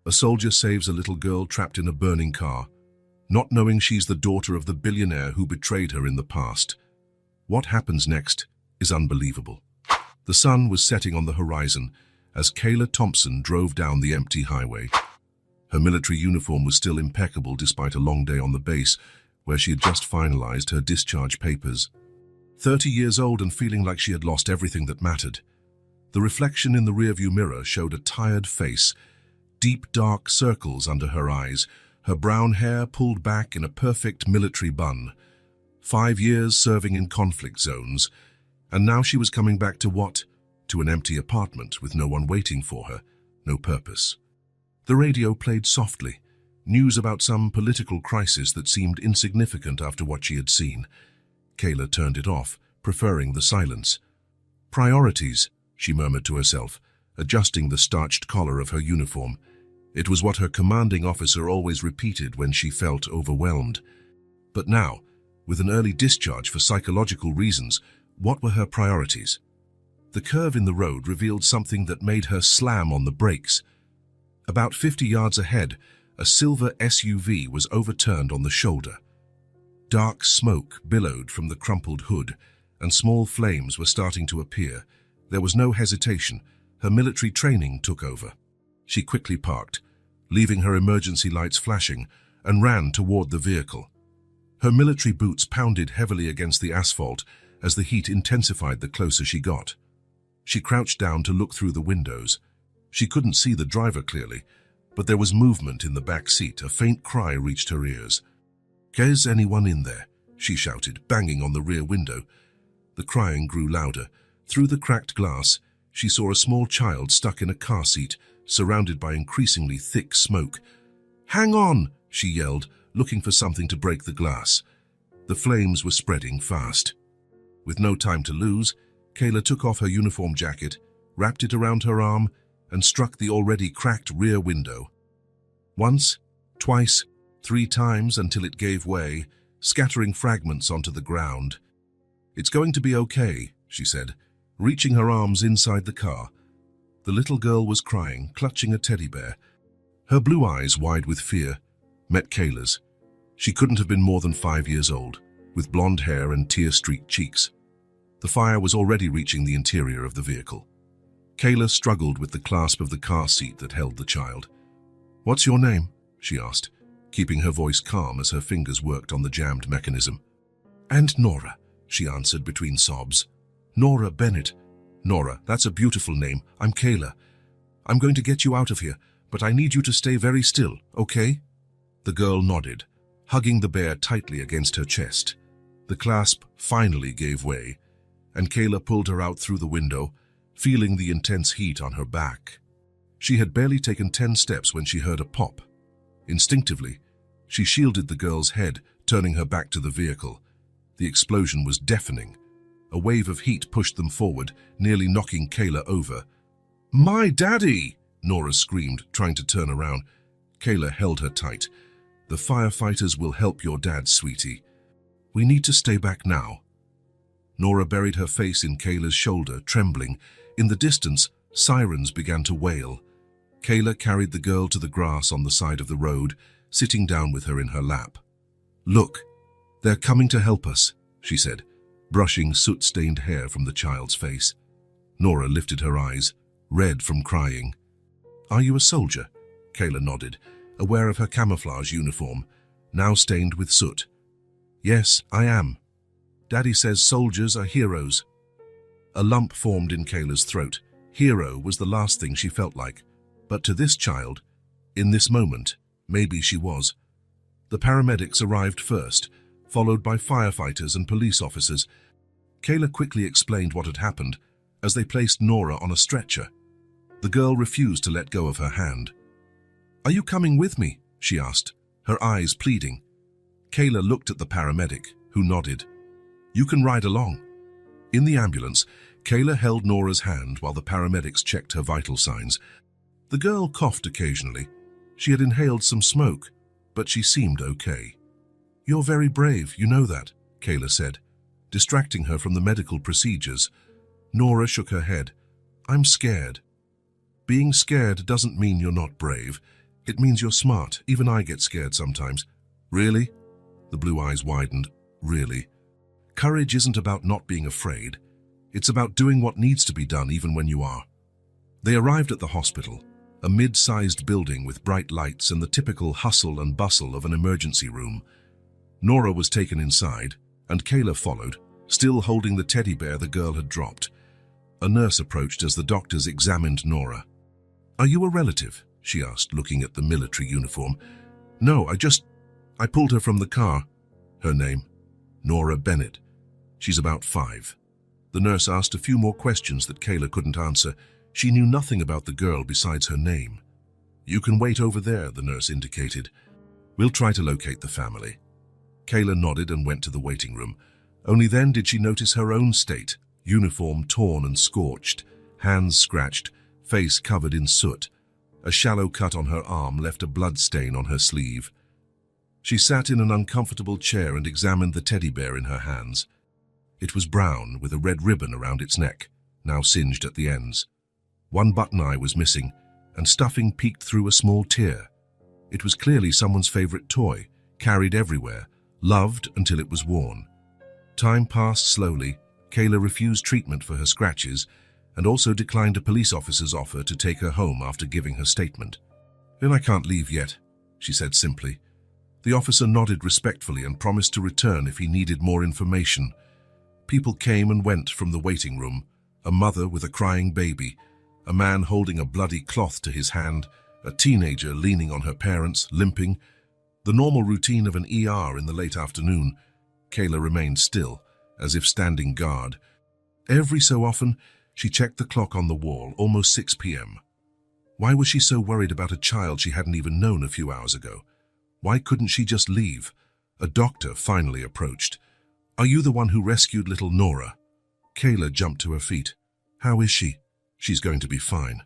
A soldier saves a little girl trapped in a burning car, not knowing she's the daughter of the billionaire who betrayed her in the past. What happens next is unbelievable. The sun was setting on the horizon as Kayla Thompson drove down the empty highway. Her military uniform was still impeccable despite a long day on the base, where she had just finalized her discharge papers. 30 years old and feeling like she had lost everything that mattered. The reflection in the rearview mirror showed a tired face, deep dark circles under her eyes, her brown hair pulled back in a perfect military bun. 5 years serving in conflict zones, and now she was coming back to what? To an empty apartment with no one waiting for her, no purpose. The radio played softly, news about some political crisis that seemed insignificant after what she had seen. Kayla turned it off, preferring the silence. Priorities, she murmured to herself, adjusting the starched collar of her uniform. It was what her commanding officer always repeated when she felt overwhelmed. But now, with an early discharge for psychological reasons, what were her priorities? The curve in the road revealed something that made her slam on the brakes. About 50 yards ahead, a silver SUV was overturned on the shoulder. Dark smoke billowed from the crumpled hood, and small flames were starting to appear. There was no hesitation. Her military training took over. She quickly parked, leaving her emergency lights flashing, and ran toward the vehicle. Her military boots pounded heavily against the asphalt as the heat intensified the closer she got. She crouched down to look through the windows. She couldn't see the driver clearly, but there was movement in the back seat. A faint cry reached her ears. "Is anyone in there?" she shouted, banging on the rear window. The crying grew louder. Through the cracked glass, she saw a small child stuck in a car seat, surrounded by increasingly thick smoke. "Hang on!" she yelled, looking for something to break the glass. The flames were spreading fast. With no time to lose, Kayla took off her uniform jacket, wrapped it around her arm, and struck the already cracked rear window. Once, twice, 3 times until it gave way, scattering fragments onto the ground. "It's going to be okay," she said, reaching her arms inside the car. The little girl was crying, clutching a teddy bear. Her blue eyes, wide with fear, met Kayla's. She couldn't have been more than 5 years old, with blonde hair and tear-streaked cheeks. The fire was already reaching the interior of the vehicle. Kayla struggled with the clasp of the car seat that held the child. "What's your name?" she asked, keeping her voice calm as her fingers worked on the jammed mechanism. "And Nora," she answered between sobs. "Nora Bennett." "Nora, that's a beautiful name. I'm Kayla. I'm going to get you out of here, but I need you to stay very still, okay?" The girl nodded, hugging the bear tightly against her chest. The clasp finally gave way, and Kayla pulled her out through the window, feeling the intense heat on her back. She had barely taken 10 steps when she heard a pop. Instinctively, she shielded the girl's head, turning her back to the vehicle. The explosion was deafening. A wave of heat pushed them forward, nearly knocking Kayla over. "My daddy!" Nora screamed, trying to turn around. Kayla held her tight. "The firefighters will help your dad, sweetie. We need to stay back now." Nora buried her face in Kayla's shoulder, trembling. In the distance, sirens began to wail. Kayla carried the girl to the grass on the side of the road, sitting down with her in her lap. "Look, they're coming to help us," she said, brushing soot-stained hair from the child's face. Nora lifted her eyes, red from crying. "Are you a soldier?" Kayla nodded, aware of her camouflage uniform, now stained with soot. "Yes, I am. Daddy says soldiers are heroes." A lump formed in Kayla's throat. Hero was the last thing she felt like. But to this child, in this moment, maybe she was. The paramedics arrived first, followed by firefighters and police officers. Kayla quickly explained what had happened as they placed Nora on a stretcher. The girl refused to let go of her hand. "Are you coming with me?" she asked, her eyes pleading. Kayla looked at the paramedic, who nodded. "You can ride along." In the ambulance, Kayla held Nora's hand while the paramedics checked her vital signs. The girl coughed occasionally. She had inhaled some smoke, but she seemed okay. "You're very brave, you know that," Kayla said, distracting her from the medical procedures. Nora shook her head. "I'm scared." "Being scared doesn't mean you're not brave," It means you're smart. Even I get scared sometimes. Really? The blue eyes widened. Really? Courage isn't about not being afraid. It's about doing what needs to be done even when you are. They arrived at the hospital, a mid-sized building with bright lights and the typical hustle and bustle of an emergency room. Nora was taken inside, and Kayla followed, still holding the teddy bear the girl had dropped. A nurse approached as the doctors examined Nora. "Are you a relative?" she asked, looking at the military uniform. "No, I pulled her from the car." "Her name?" "Nora Bennett. She's about 5. The nurse asked a few more questions that Kayla couldn't answer. She knew nothing about the girl besides her name. "You can wait over there," the nurse indicated. "We'll try to locate the family." Kayla nodded and went to the waiting room. Only then did she notice her own state, uniform torn and scorched, hands scratched, face covered in soot. A shallow cut on her arm left a blood stain on her sleeve. She sat in an uncomfortable chair and examined the teddy bear in her hands. It was brown, with a red ribbon around its neck, now singed at the ends. One button eye was missing, and stuffing peeked through a small tear. It was clearly someone's favorite toy, carried everywhere, loved until it was worn. Time passed slowly. Kayla refused treatment for her scratches and also declined a police officer's offer to take her home after giving her statement. "Then I can't leave yet," she said simply. The officer nodded respectfully and promised to return if he needed more information. People came and went from the waiting room, a mother with a crying baby, a man holding a bloody cloth to his hand, a teenager leaning on her parents, limping. The normal routine of an ER in the late afternoon. Kayla remained still, as if standing guard. Every so often, she checked the clock on the wall, almost 6 p.m. Why was she so worried about a child she hadn't even known a few hours ago? Why couldn't she just leave? A doctor finally approached. "Are you the one who rescued little Nora?" Kayla jumped to her feet. "How is she?" "She's going to be fine.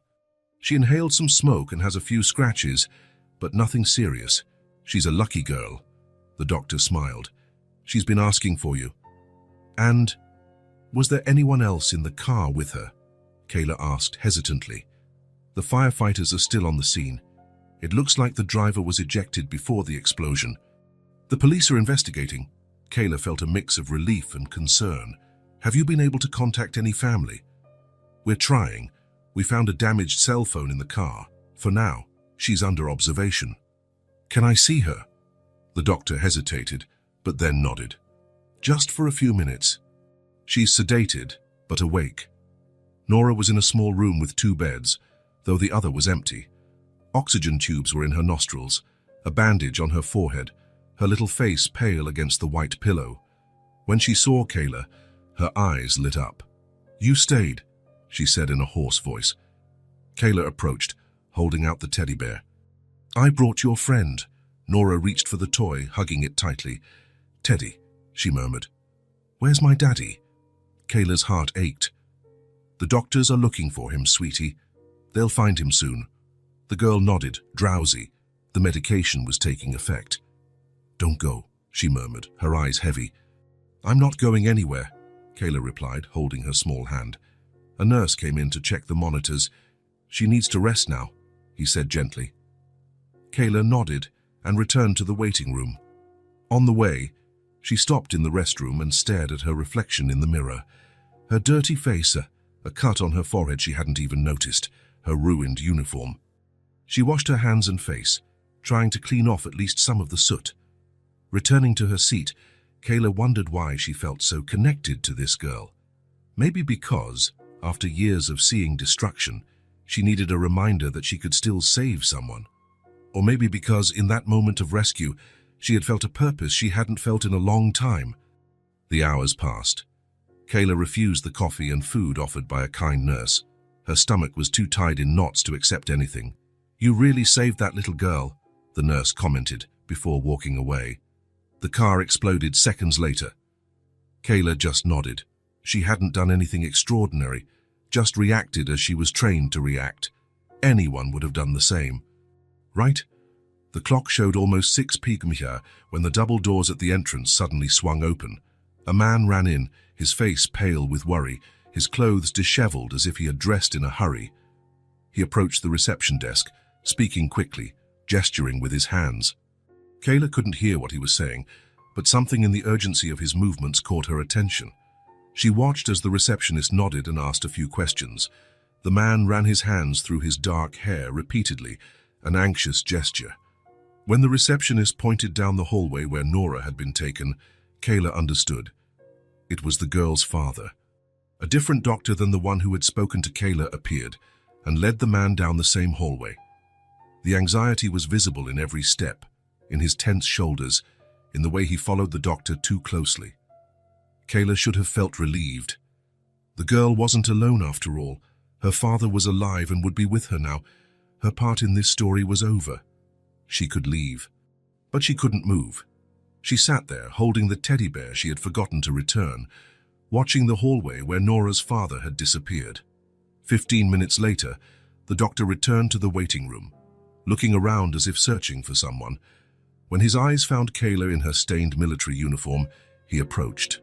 She inhaled some smoke and has a few scratches, but nothing serious. She's a lucky girl." The doctor smiled. "She's been asking for you." "And was there anyone else in the car with her?" Kayla asked hesitantly. "The firefighters are still on the scene. It looks like the driver was ejected before the explosion." "The police are investigating." Kayla felt a mix of relief and concern. "Have you been able to contact any family?" "We're trying. We found a damaged cell phone in the car. For now, she's under observation." "Can I see her?" The doctor hesitated, but then nodded. "Just for a few minutes." "She's sedated, but awake." Nora was in a small room with 2 beds, though the other was empty. Oxygen tubes were in her nostrils, a bandage on her forehead, her little face pale against the white pillow. When she saw Kayla, her eyes lit up. "You stayed," she said in a hoarse voice. Kayla approached, holding out the teddy bear. "I brought your friend." Nora reached for the toy, hugging it tightly. "Teddy," she murmured. "Where's my daddy?" Kayla's heart ached. "The doctors are looking for him, sweetie. They'll find him soon." The girl nodded, drowsy. The medication was taking effect. "Don't go," she murmured, her eyes heavy. "I'm not going anywhere," Kayla replied, holding her small hand. A nurse came in to check the monitors. "She needs to rest now," he said gently. Kayla nodded and returned to the waiting room. On the way, she stopped in the restroom and stared at her reflection in the mirror. Her dirty face, a cut on her forehead she hadn't even noticed, her ruined uniform. She washed her hands and face, trying to clean off at least some of the soot. Returning to her seat, Kayla wondered why she felt so connected to this girl. Maybe because, after years of seeing destruction, she needed a reminder that she could still save someone. Or maybe because, in that moment of rescue, she had felt a purpose she hadn't felt in a long time. The hours passed. Kayla refused the coffee and food offered by a kind nurse. Her stomach was too tied in knots to accept anything. "You really saved that little girl," the nurse commented before walking away. The car exploded seconds later. Kayla just nodded. She hadn't done anything extraordinary, just reacted as she was trained to react. Anyone would have done the same. Right? The clock showed almost 6 p.m. when the double doors at the entrance suddenly swung open. A man ran in, his face pale with worry, his clothes disheveled as if he had dressed in a hurry. He approached the reception desk, speaking quickly, gesturing with his hands. Kayla couldn't hear what he was saying, but something in the urgency of his movements caught her attention. She watched as the receptionist nodded and asked a few questions. The man ran his hands through his dark hair repeatedly, an anxious gesture. When the receptionist pointed down the hallway where Nora had been taken, Kayla understood. It was the girl's father. A different doctor than the one who had spoken to Kayla appeared and led the man down the same hallway. The anxiety was visible in every step, in his tense shoulders, in the way he followed the doctor too closely. Kayla should have felt relieved. The girl wasn't alone after all. Her father was alive and would be with her now. Her part in this story was over. She could leave. But she couldn't move. She sat there, holding the teddy bear she had forgotten to return, watching the hallway where Nora's father had disappeared. 15 minutes later, the doctor returned to the waiting room, looking around as if searching for someone. When his eyes found Kayla in her stained military uniform, he approached.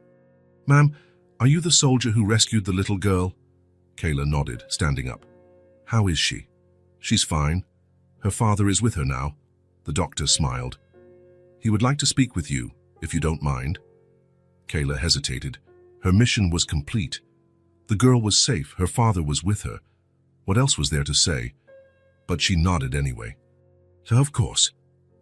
"Ma'am, are you the soldier who rescued the little girl?" Kayla nodded, standing up. "How is she?" "She's fine. Her father is with her now." The doctor smiled. "He would like to speak with you, if you don't mind." Kayla hesitated. Her mission was complete. The girl was safe, her father was with her. What else was there to say? But she nodded anyway. Of course.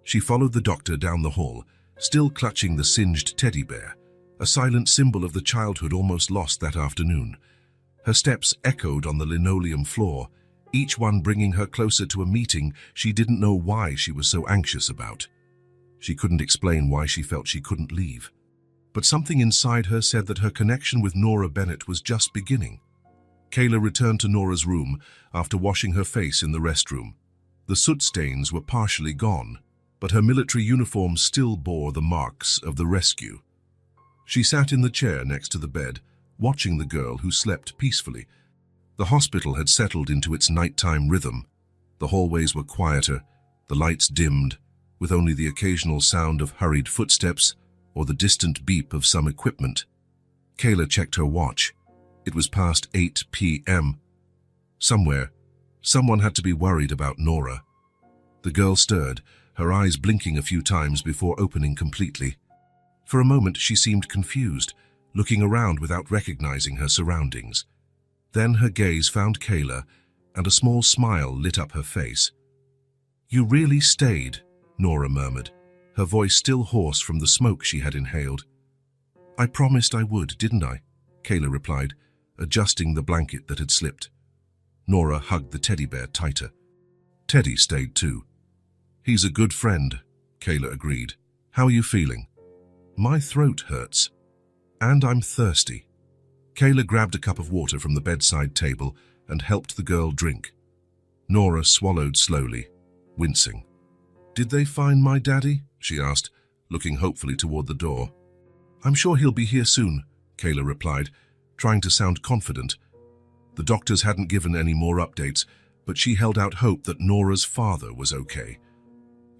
She followed the doctor down the hall, still clutching the singed teddy bear, a silent symbol of the childhood almost lost that afternoon. Her steps echoed on the linoleum floor, each one bringing her closer to a meeting she didn't know why she was so anxious about. She couldn't explain why she felt she couldn't leave. But something inside her said that her connection with Nora Bennett was just beginning. Kayla returned to Nora's room after washing her face in the restroom. The soot stains were partially gone, but her military uniform still bore the marks of the rescue. She sat in the chair next to the bed, watching the girl who slept peacefully. The hospital had settled into its nighttime rhythm. The hallways were quieter, the lights dimmed, with only the occasional sound of hurried footsteps or the distant beep of some equipment. Kayla checked her watch. It was past 8 p.m. Someone had to be worried about Nora. The girl stirred, her eyes blinking a few times before opening completely. For a moment she seemed confused, looking around without recognizing her surroundings. Then her gaze found Kayla, and a small smile lit up her face. "You really stayed," Nora murmured, her voice still hoarse from the smoke she had inhaled. "I promised I would, didn't I?" Kayla replied, adjusting the blanket that had slipped. Nora hugged the teddy bear tighter. Teddy stayed too. "He's a good friend," Kayla agreed. "How are you feeling?" "My throat hurts. And I'm thirsty." Kayla grabbed a cup of water from the bedside table and helped the girl drink. Nora swallowed slowly, wincing. "Did they find my daddy?" she asked, looking hopefully toward the door. "I'm sure he'll be here soon," Kayla replied, trying to sound confident. The doctors hadn't given any more updates, but she held out hope that Nora's father was okay.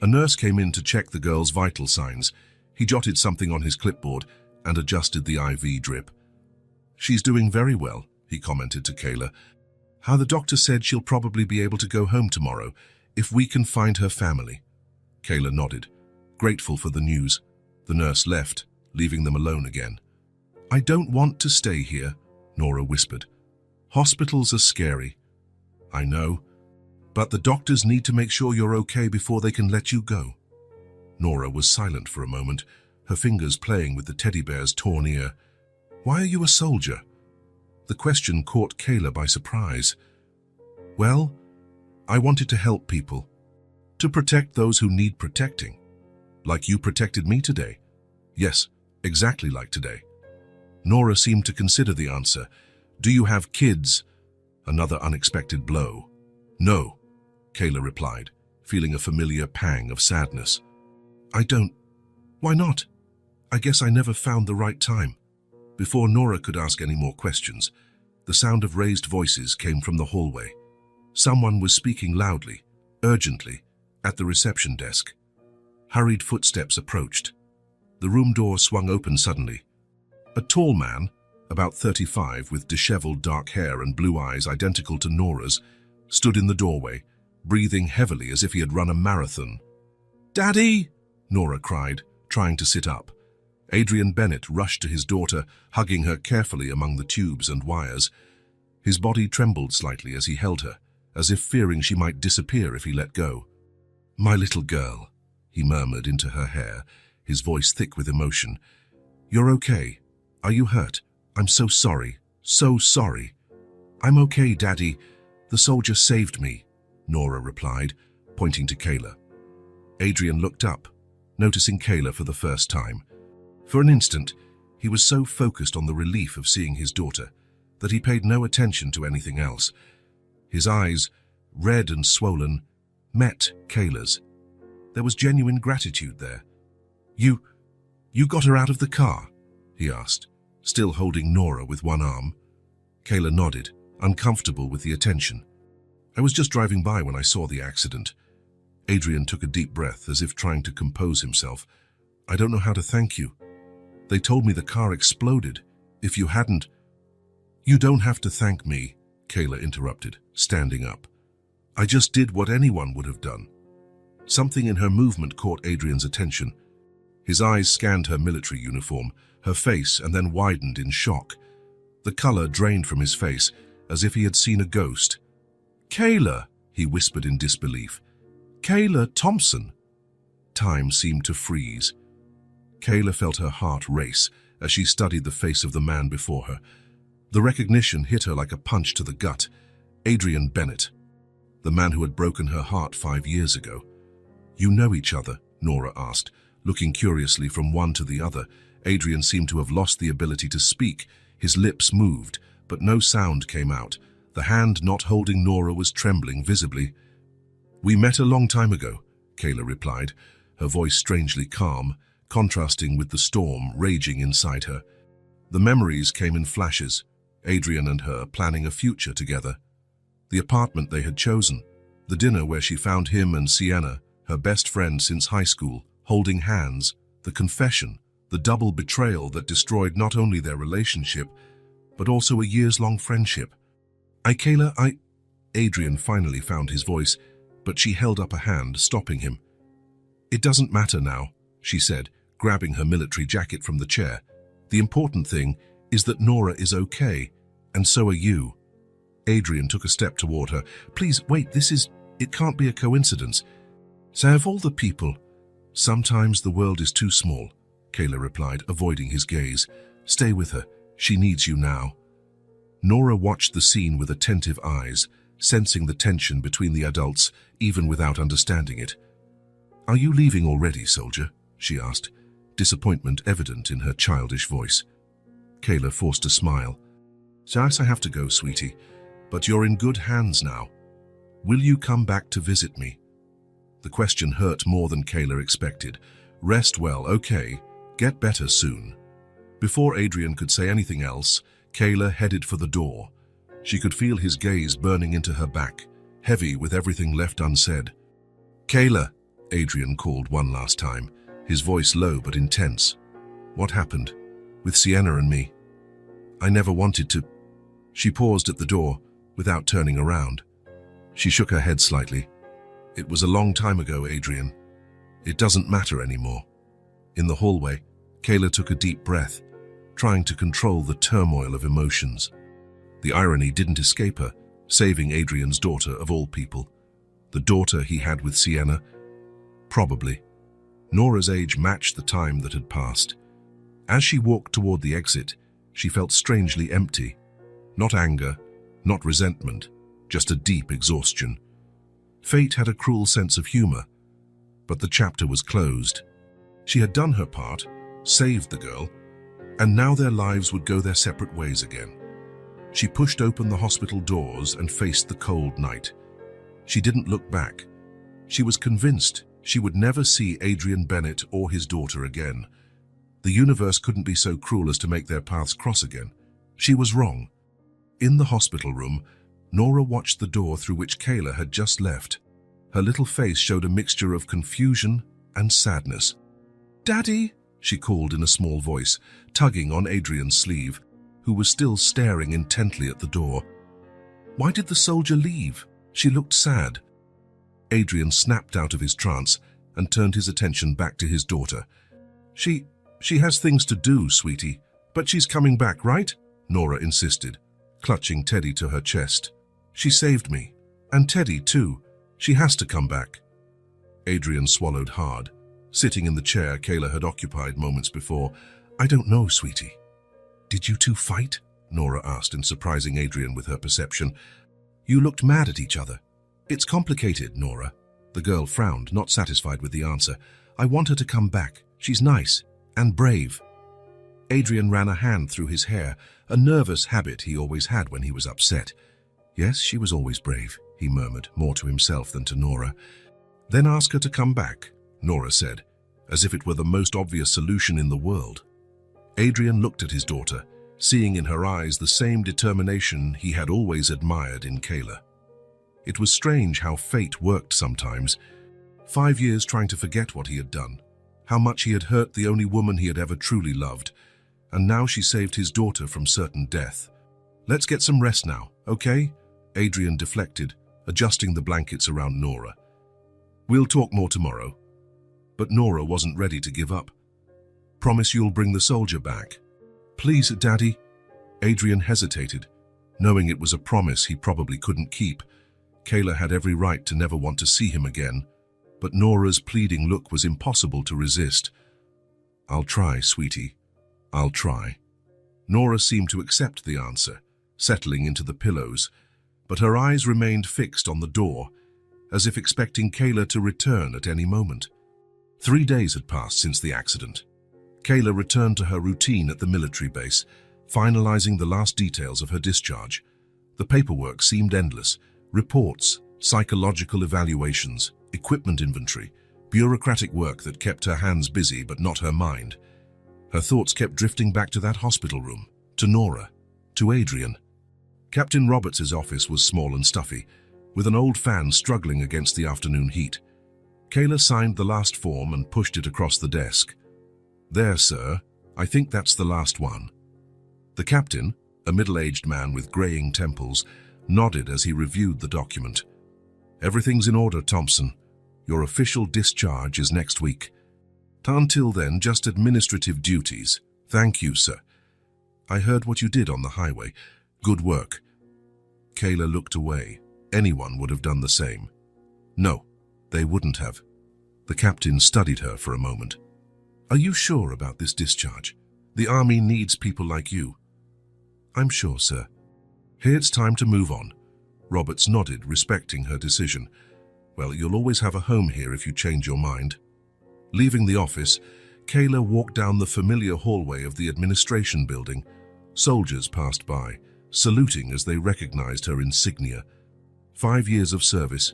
A nurse came in to check the girl's vital signs. He jotted something on his clipboard and adjusted the IV drip. "She's doing very well," he commented to Kayla. "How the doctor said she'll probably be able to go home tomorrow, if we can find her family." Kayla nodded, grateful for the news. The nurse left, leaving them alone again. "I don't want to stay here," Nora whispered. "Hospitals are scary." "I know, but the doctors need to make sure you're okay before they can let you go." Nora was silent for a moment, her fingers playing with the teddy bear's torn ear. "Why are you a soldier?" The question caught Kayla by surprise. "Well, I wanted to help people, to protect those who need protecting. Like you protected me today." "Yes, exactly like today." Nora seemed to consider the answer. "Do you have kids?" Another unexpected blow. "No," Kayla replied, feeling a familiar pang of sadness. "I don't." "Why not?" "I guess I never found the right time." Before Nora could ask any more questions, the sound of raised voices came from the hallway. Someone was speaking loudly, urgently, at the reception desk. Hurried footsteps approached. The room door swung open suddenly. A tall man, about 35, with disheveled dark hair and blue eyes identical to Nora's, stood in the doorway, breathing heavily as if he had run a marathon. "Daddy!" Nora cried, trying to sit up. Adrian Bennett rushed to his daughter, hugging her carefully among the tubes and wires. His body trembled slightly as he held her, as if fearing she might disappear if he let go. "My little girl," he murmured into her hair, his voice thick with emotion. "You're okay. Are you hurt? I'm so sorry. So sorry." "I'm okay, Daddy. The soldier saved me," Nora replied, pointing to Kayla. Adrian looked up, noticing Kayla for the first time. For an instant, he was so focused on the relief of seeing his daughter that he paid no attention to anything else. His eyes, red and swollen, met Kayla's. There was genuine gratitude there. You got her out of the car?" he asked, still holding Nora with one arm. Kayla nodded, uncomfortable with the attention. "I was just driving by when I saw the accident." Adrian took a deep breath, as if trying to compose himself. "I don't know how to thank you. They told me the car exploded. If you hadn't—" "You don't have to thank me," Kayla interrupted, standing up. "I just did what anyone would have done." Something in her movement caught Adrian's attention. His eyes scanned her military uniform, her face, and then widened in shock. The color drained from his face, as if he had seen a ghost. "Kayla," he whispered in disbelief. "Kayla Thompson." Time seemed to freeze. Kayla felt her heart race as she studied the face of the man before her. The recognition hit her like a punch to the gut. Adrian Bennett, the man who had broken her heart 5 years ago. "You know each other?" Nora asked, looking curiously from one to the other. Adrian seemed to have lost the ability to speak. His lips moved, but no sound came out. The hand not holding Nora was trembling visibly. "We met a long time ago," Kayla replied, her voice strangely calm, contrasting with the storm raging inside her. The memories came in flashes, Adrian and her planning a future together. The apartment they had chosen, the dinner where she found him and Sienna, her best friend since high school, holding hands, the confession, the double betrayal that destroyed not only their relationship, but also a years-long friendship. Kayla, Adrian finally found his voice, but she held up a hand, stopping him. "It doesn't matter now," she said, grabbing her military jacket from the chair. "The important thing is that Nora is okay, and so are you." Adrian took a step toward her. "Please, wait, it can't be a coincidence. So of all the people—" "Sometimes the world is too small," Kayla replied, avoiding his gaze. "Stay with her. She needs you now." Nora watched the scene with attentive eyes, sensing the tension between the adults, even without understanding it. "Are you leaving already, soldier?" she asked, disappointment evident in her childish voice. Kayla forced a smile. "Yes, I have to go, sweetie, but you're in good hands now. Will you come back to visit me?" The question hurt more than Kayla expected. "Rest well, okay? Get better soon." Before Adrian could say anything else, Kayla headed for the door. She could feel his gaze burning into her back, heavy with everything left unsaid. "Kayla," Adrian called one last time, his voice low but intense. "What happened? With Sienna and me? I never wanted to—" She paused at the door, without turning around. She shook her head slightly. "It was a long time ago, Adrian. It doesn't matter anymore." In the hallway, Kayla took a deep breath, trying to control the turmoil of emotions. The irony didn't escape her, saving Adrian's daughter of all people. The daughter he had with Sienna? Probably. Nora's age matched the time that had passed. As she walked toward the exit, she felt strangely empty. Not anger, not resentment, just a deep exhaustion. Fate had a cruel sense of humor, but the chapter was closed. She had done her part, saved the girl, and now their lives would go their separate ways again. She pushed open the hospital doors and faced the cold night. She didn't look back. She was convinced she would never see Adrian Bennett or his daughter again. The universe couldn't be so cruel as to make their paths cross again. She was wrong. In the hospital room, Nora watched the door through which Kayla had just left. Her little face showed a mixture of confusion and sadness. "Daddy," she called in a small voice, tugging on Adrian's sleeve, who was still staring intently at the door. "Why did the soldier leave?" She looked sad. Adrian snapped out of his trance and turned his attention back to his daughter. She has things to do, sweetie, but she's coming back, right? Nora insisted, clutching Teddy to her chest. She saved me. And Teddy, too. She has to come back. Adrian swallowed hard, sitting in the chair Kayla had occupied moments before. I don't know, sweetie. Did you two fight? Nora asked, in surprising Adrian with her perception. You looked mad at each other. It's complicated, Nora. The girl frowned, not satisfied with the answer. I want her to come back. She's nice and brave. Adrian ran a hand through his hair, a nervous habit he always had when he was upset. Yes, she was always brave, he murmured, more to himself than to Nora. Then ask her to come back, Nora said, as if it were the most obvious solution in the world. Adrian looked at his daughter, seeing in her eyes the same determination he had always admired in Kayla. It was strange how fate worked sometimes. 5 years trying to forget what he had done, how much he had hurt the only woman he had ever truly loved, and now she saved his daughter from certain death. Let's get some rest now, okay? Adrian deflected, adjusting the blankets around Nora. We'll talk more tomorrow. But Nora wasn't ready to give up. Promise you'll bring the soldier back. Please, Daddy. Adrian hesitated, knowing it was a promise he probably couldn't keep. Kayla had every right to never want to see him again, but Nora's pleading look was impossible to resist. I'll try, sweetie. I'll try. Nora seemed to accept the answer, settling into the pillows, but her eyes remained fixed on the door, as if expecting Kayla to return at any moment. 3 days had passed since the accident. Kayla returned to her routine at the military base, finalizing the last details of her discharge. The paperwork seemed endless. Reports, psychological evaluations, equipment inventory, bureaucratic work that kept her hands busy but not her mind. Her thoughts kept drifting back to that hospital room, to Nora, to Adrian. Captain Roberts' office was small and stuffy, with an old fan struggling against the afternoon heat. Kayla signed the last form and pushed it across the desk. There, sir. I think that's the last one. The captain, a middle-aged man with graying temples, nodded as he reviewed the document. Everything's in order, Thompson. Your official discharge is next week. Until then, just administrative duties. Thank you, sir. I heard what you did on the highway. Good work. Kayla looked away. Anyone would have done the same. No, they wouldn't have. The captain studied her for a moment. Are you sure about this discharge? The army needs people like you. I'm sure, sir. Here it's time to move on. Roberts nodded, respecting her decision. Well, you'll always have a home here if you change your mind. Leaving the office, Kayla walked down the familiar hallway of the administration building. Soldiers passed by, saluting as they recognized her insignia. 5 years of service,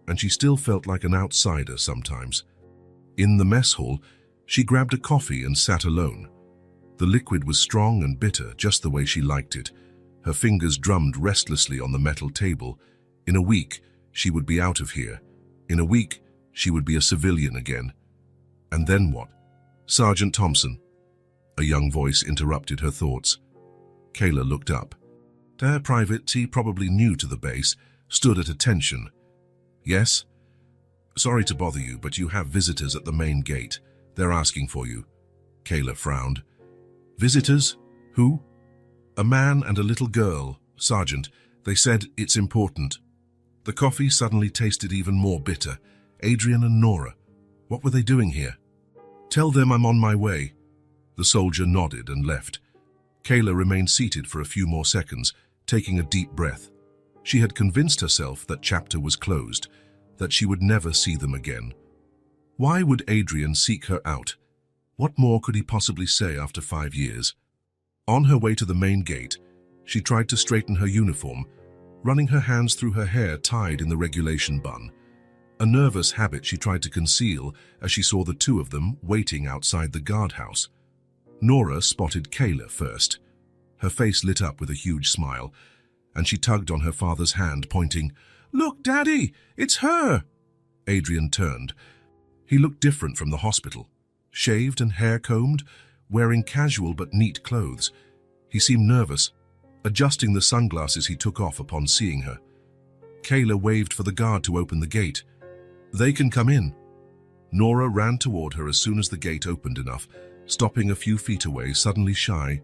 and she still felt like an outsider sometimes. In the mess hall, she grabbed a coffee and sat alone. The liquid was strong and bitter, just the way she liked it. Her fingers drummed restlessly on the metal table. In a week, she would be out of here. In a week, she would be a civilian again. And then what? Sergeant Thompson. A young voice interrupted her thoughts. Kayla looked up. Their private, he probably new to the base, stood at attention. Yes? Sorry to bother you, but you have visitors at the main gate. They're asking for you. Kayla frowned. Visitors? Who? A man and a little girl, Sergeant. They said it's important. The coffee suddenly tasted even more bitter. Adrian and Nora. What were they doing here? Tell them I'm on my way. The soldier nodded and left. Kayla remained seated for a few more seconds, taking a deep breath. She had convinced herself that chapter was closed, that she would never see them again. Why would Adrian seek her out? What more could he possibly say after 5 years? On her way to the main gate, she tried to straighten her uniform, running her hands through her hair tied in the regulation bun. A nervous habit she tried to conceal as she saw the two of them waiting outside the guardhouse. Nora spotted Kayla first. Her face lit up with a huge smile, and she tugged on her father's hand, pointing, "Look, Daddy, it's her!" Adrian turned. He looked different from the hospital, shaved and hair-combed, wearing casual but neat clothes. He seemed nervous, adjusting the sunglasses he took off upon seeing her. Kayla waved for the guard to open the gate. They can come in. Nora ran toward her as soon as the gate opened enough, stopping a few feet away, suddenly shy.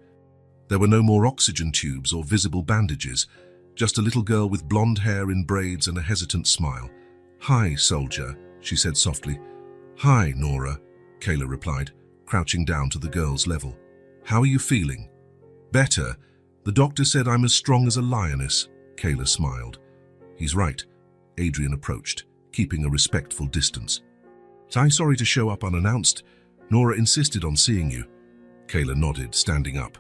There were no more oxygen tubes or visible bandages, just a little girl with blonde hair in braids and a hesitant smile. "Hi, soldier," she said softly. "Hi, Nora," Kayla replied, crouching down to the girl's level. "How are you feeling?" "Better. The doctor said I'm as strong as a lioness," Kayla smiled. "He's right," Adrian approached, keeping a respectful distance. "I'm sorry to show up unannounced. Nora insisted on seeing you." Kayla nodded, standing up.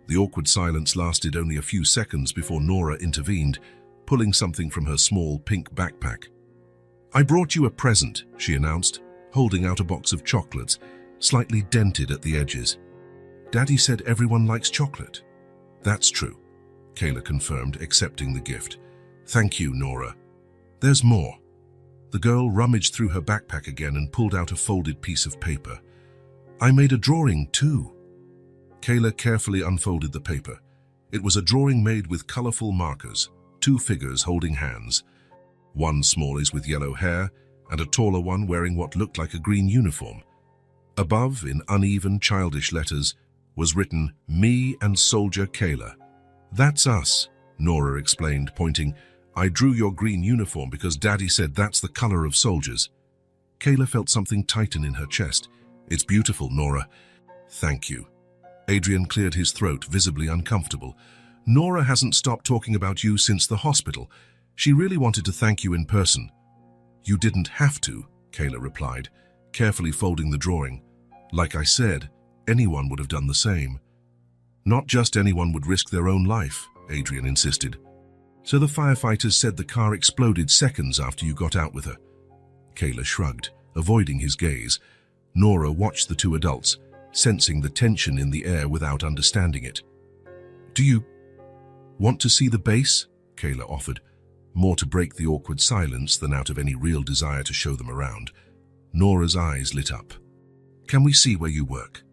The awkward silence lasted only a few seconds before Nora intervened, pulling something from her small pink backpack. "I brought you a present," she announced, holding out a box of chocolates, slightly dented at the edges. "Daddy said everyone likes chocolate." "That's true," Kayla confirmed, accepting the gift. "Thank you, Nora. There's more." The girl rummaged through her backpack again and pulled out a folded piece of paper. "I made a drawing, too." Kayla carefully unfolded the paper. It was a drawing made with colorful markers, two figures holding hands. One small is with yellow hair, and a taller one wearing what looked like a green uniform. Above, in uneven, childish letters, was written, "Me and Soldier Kayla." "That's us," Nora explained, pointing. "I drew your green uniform because Daddy said that's the color of soldiers." Kayla felt something tighten in her chest. "It's beautiful, Nora." "Thank you." Adrian cleared his throat, visibly uncomfortable. "Nora hasn't stopped talking about you since the hospital. She really wanted to thank you in person." "You didn't have to," Kayla replied, carefully folding the drawing. "Like I said, anyone would have done the same." "Not just anyone would risk their own life," Adrian insisted. "So the firefighters said the car exploded seconds after you got out with her." Kayla shrugged, avoiding his gaze. Nora watched the two adults, sensing the tension in the air without understanding it. "Do you want to see the base?" Kayla offered, more to break the awkward silence than out of any real desire to show them around. Nora's eyes lit up. "Can we see where you work?"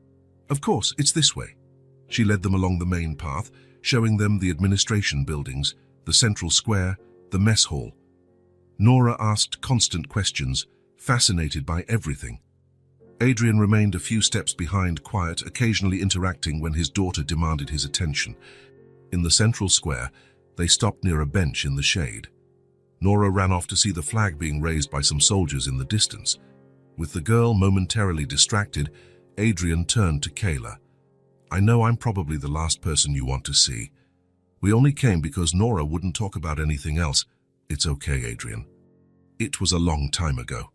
"Of course, it's this way." She led them along the main path, showing them the administration buildings, the central square, the mess hall. Nora asked constant questions, fascinated by everything. Adrian remained a few steps behind, quiet, occasionally interacting when his daughter demanded his attention. In the central square, they stopped near a bench in the shade. Nora ran off to see the flag being raised by some soldiers in the distance. With the girl momentarily distracted, Adrian turned to Kayla. "I know I'm probably the last person you want to see. We only came because Nora wouldn't talk about anything else." "It's okay, Adrian. It was a long time ago."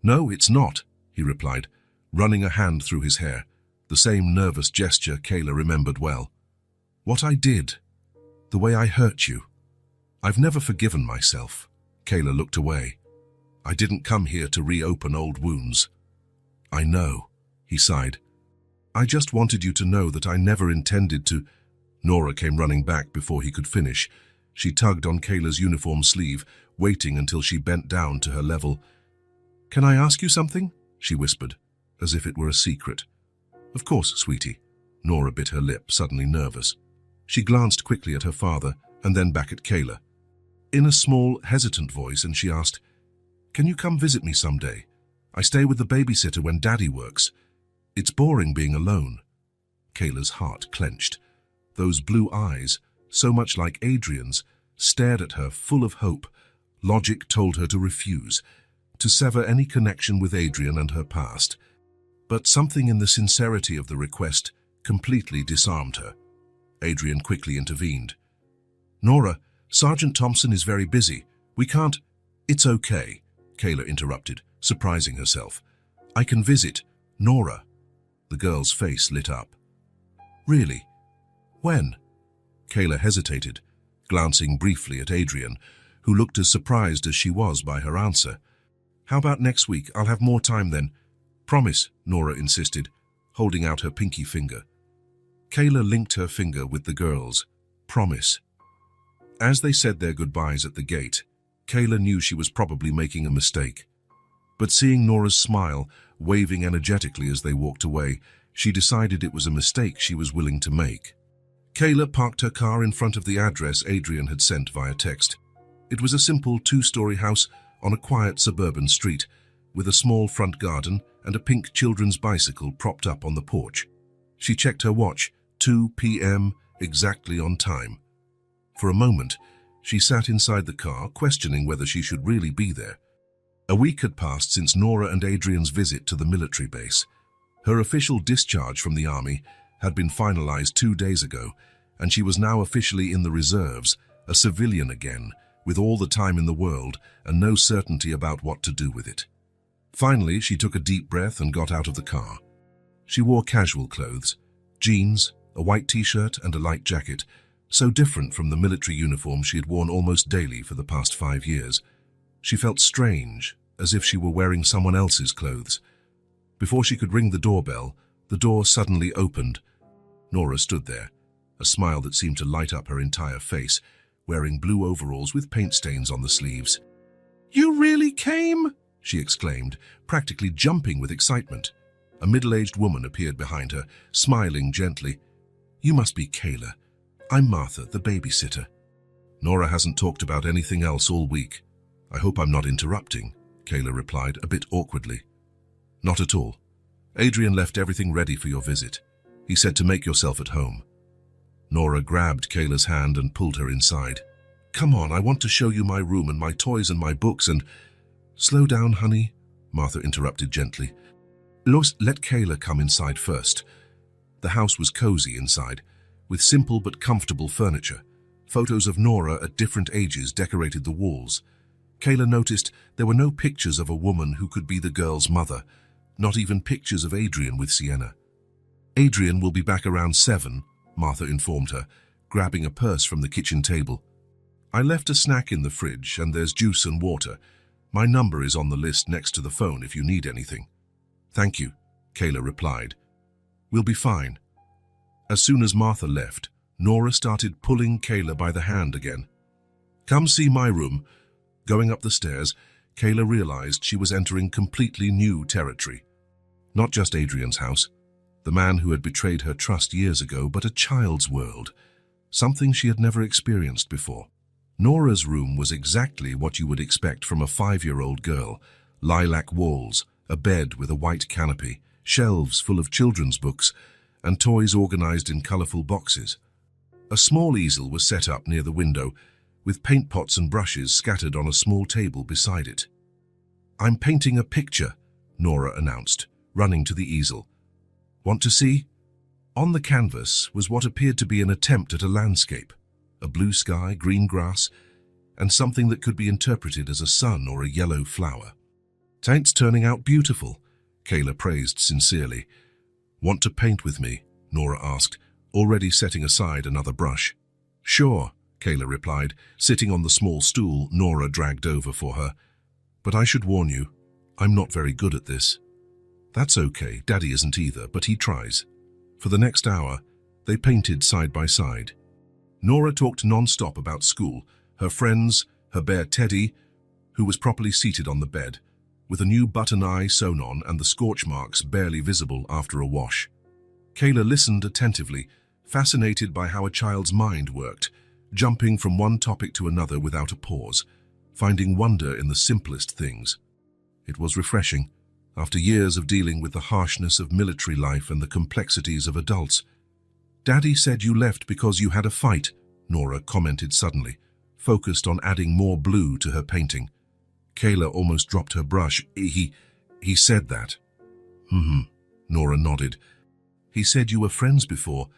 "No, it's not," he replied, running a hand through his hair, the same nervous gesture Kayla remembered well. "What I did, the way I hurt you, I've never forgiven myself." Kayla looked away. "I didn't come here to reopen old wounds." "I know," he sighed. "I just wanted you to know that I never intended to—" Nora came running back before he could finish. She tugged on Kayla's uniform sleeve, waiting until she bent down to her level. "Can I ask you something?" she whispered, as if it were a secret. "Of course, sweetie." Nora bit her lip, suddenly nervous. She glanced quickly at her father and then back at Kayla. In a small, hesitant voice, and she asked, "Can you come visit me someday? I stay with the babysitter when Daddy works. It's boring being alone." Kayla's heart clenched. Those blue eyes, so much like Adrian's, stared at her full of hope. Logic told her to refuse, to sever any connection with Adrian and her past. But something in the sincerity of the request completely disarmed her. Adrian quickly intervened. "Nora, Sergeant Thompson is very busy. We can't—" "It's okay," Kayla interrupted, surprising herself. "I can visit Nora." The girl's face lit up. "Really? When?" Kayla hesitated, glancing briefly at Adrian, who looked as surprised as she was by her answer. "How about next week? I'll have more time then." "Promise," Nora insisted, holding out her pinky finger. Kayla linked her finger with the girl's. "Promise." As they said their goodbyes at the gate, Kayla knew she was probably making a mistake. But seeing Nora's smile, waving energetically as they walked away, she decided it was a mistake she was willing to make. Kayla parked her car in front of the address Adrian had sent via text. It was a simple two-story house on a quiet suburban street, with a small front garden and a pink children's bicycle propped up on the porch. She checked her watch, 2 p.m., exactly on time. For a moment, she sat inside the car, questioning whether she should really be there. A week had passed since Nora and Adrian's visit to the military base. Her official discharge from the army had been finalized 2 days ago, and she was now officially in the reserves, a civilian again, with all the time in the world and no certainty about what to do with it. Finally, she took a deep breath and got out of the car. She wore casual clothes, jeans, a white t-shirt and a light jacket, so different from the military uniform she had worn almost daily for the past 5 years. She felt strange, as if she were wearing someone else's clothes. Before she could ring the doorbell, the door suddenly opened. Nora stood there, a smile that seemed to light up her entire face, wearing blue overalls with paint stains on the sleeves. "You really came?" she exclaimed, practically jumping with excitement. A middle-aged woman appeared behind her, smiling gently. "You must be Kayla. I'm Martha, the babysitter." "Nora hasn't talked about anything else all week. I hope I'm not interrupting," Kayla replied, a bit awkwardly. "Not at all. Adrian left everything ready for your visit. He said to make yourself at home." Nora grabbed Kayla's hand and pulled her inside. "Come on, I want to show you my room and my toys and my books and—" "Slow down, honey," Martha interrupted gently. "Let Kayla come inside first." The house was cozy inside, with simple but comfortable furniture. Photos of Nora at different ages decorated the walls. Kayla noticed there were no pictures of a woman who could be the girl's mother, not even pictures of Adrian with Sienna. "Adrian will be back around 7, Martha informed her, grabbing a purse from the kitchen table. "I left a snack in the fridge and there's juice and water. My number is on the list next to the phone if you need anything." "Thank you," Kayla replied. "We'll be fine." As soon as Martha left, Nora started pulling Kayla by the hand again. "Come see my room." Going up the stairs, Kayla realized she was entering completely new territory. Not just Adrian's house, the man who had betrayed her trust years ago, but a child's world, something she had never experienced before. Nora's room was exactly what you would expect from a 5-year-old girl. Lilac walls, a bed with a white canopy, shelves full of children's books, and toys organized in colorful boxes. A small easel was set up near the window, with paint pots and brushes scattered on a small table beside it. "I'm painting a picture," Nora announced, running to the easel. "Want to see?" On the canvas was what appeared to be an attempt at a landscape, a blue sky, green grass, and something that could be interpreted as a sun or a yellow flower. "Taint's turning out beautiful," Kayla praised sincerely. "Want to paint with me?" Nora asked, already setting aside another brush. "Sure," Kayla replied, sitting on the small stool Nora dragged over for her. "But I should warn you, I'm not very good at this." "That's okay, Daddy isn't either, but he tries." For the next hour, they painted side by side. Nora talked non-stop about school, her friends, her bear Teddy, who was properly seated on the bed, with a new button eye sewn on and the scorch marks barely visible after a wash. Kayla listened attentively, fascinated by how a child's mind worked, jumping from one topic to another without a pause, finding wonder in the simplest things. It was refreshing, after years of dealing with the harshness of military life and the complexities of adults. "Daddy said you left because you had a fight," Nora commented suddenly, focused on adding more blue to her painting. Kayla almost dropped her brush. He said that." Nora nodded. "He said you were friends before,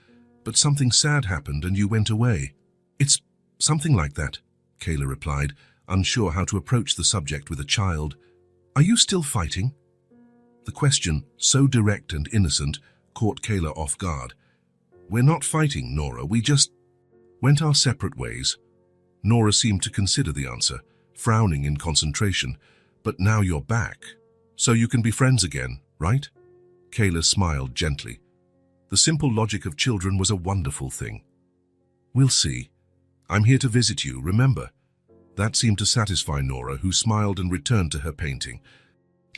but something sad happened and you went away." "It's something like that," Kayla replied, unsure how to approach the subject with a child. "Are you still fighting?" The question, so direct and innocent, caught Kayla off guard. "We're not fighting, Nora. We just went our separate ways." Nora seemed to consider the answer, frowning in concentration. "But now you're back, so you can be friends again, right?" Kayla smiled gently. The simple logic of children was a wonderful thing. "We'll see. I'm here to visit you, remember?" That seemed to satisfy Nora, who smiled and returned to her painting.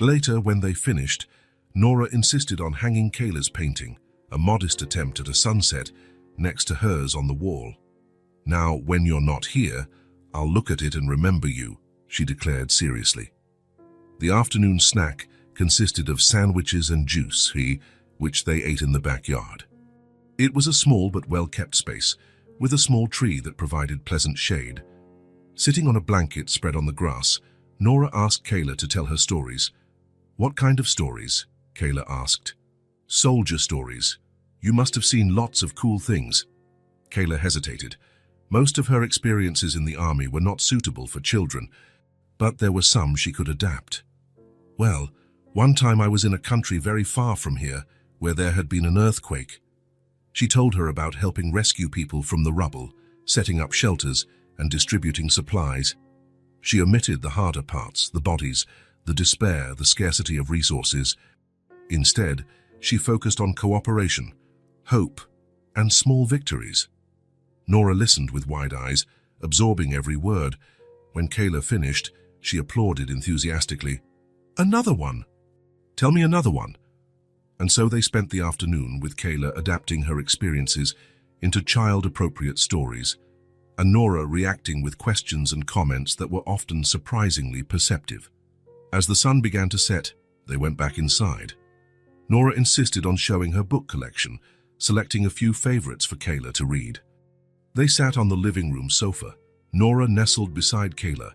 Later, when they finished, Nora insisted on hanging Kayla's painting, a modest attempt at a sunset, next to hers on the wall. "Now, when you're not here, I'll look at it and remember you," she declared seriously. The afternoon snack consisted of sandwiches and juice, which they ate in the backyard. It was a small but well-kept space, with a small tree that provided pleasant shade. Sitting on a blanket spread on the grass, Nora asked Kayla to tell her stories. "What kind of stories?" Kayla asked. "Soldier stories. You must have seen lots of cool things." Kayla hesitated. Most of her experiences in the army were not suitable for children, but there were some she could adapt. "Well, one time I was in a country very far from here, where there had been an earthquake." She told her about helping rescue people from the rubble, setting up shelters, and distributing supplies. She omitted the harder parts, the bodies, the despair, the scarcity of resources. Instead, she focused on cooperation, hope, and small victories. Nora listened with wide eyes, absorbing every word. When Kayla finished, she applauded enthusiastically. "Another one! Tell me another one." And so they spent the afternoon with Kayla adapting her experiences into child-appropriate stories, and Nora reacting with questions and comments that were often surprisingly perceptive. As the sun began to set, they went back inside. Nora insisted on showing her book collection, selecting a few favorites for Kayla to read. They sat on the living room sofa, Nora nestled beside Kayla,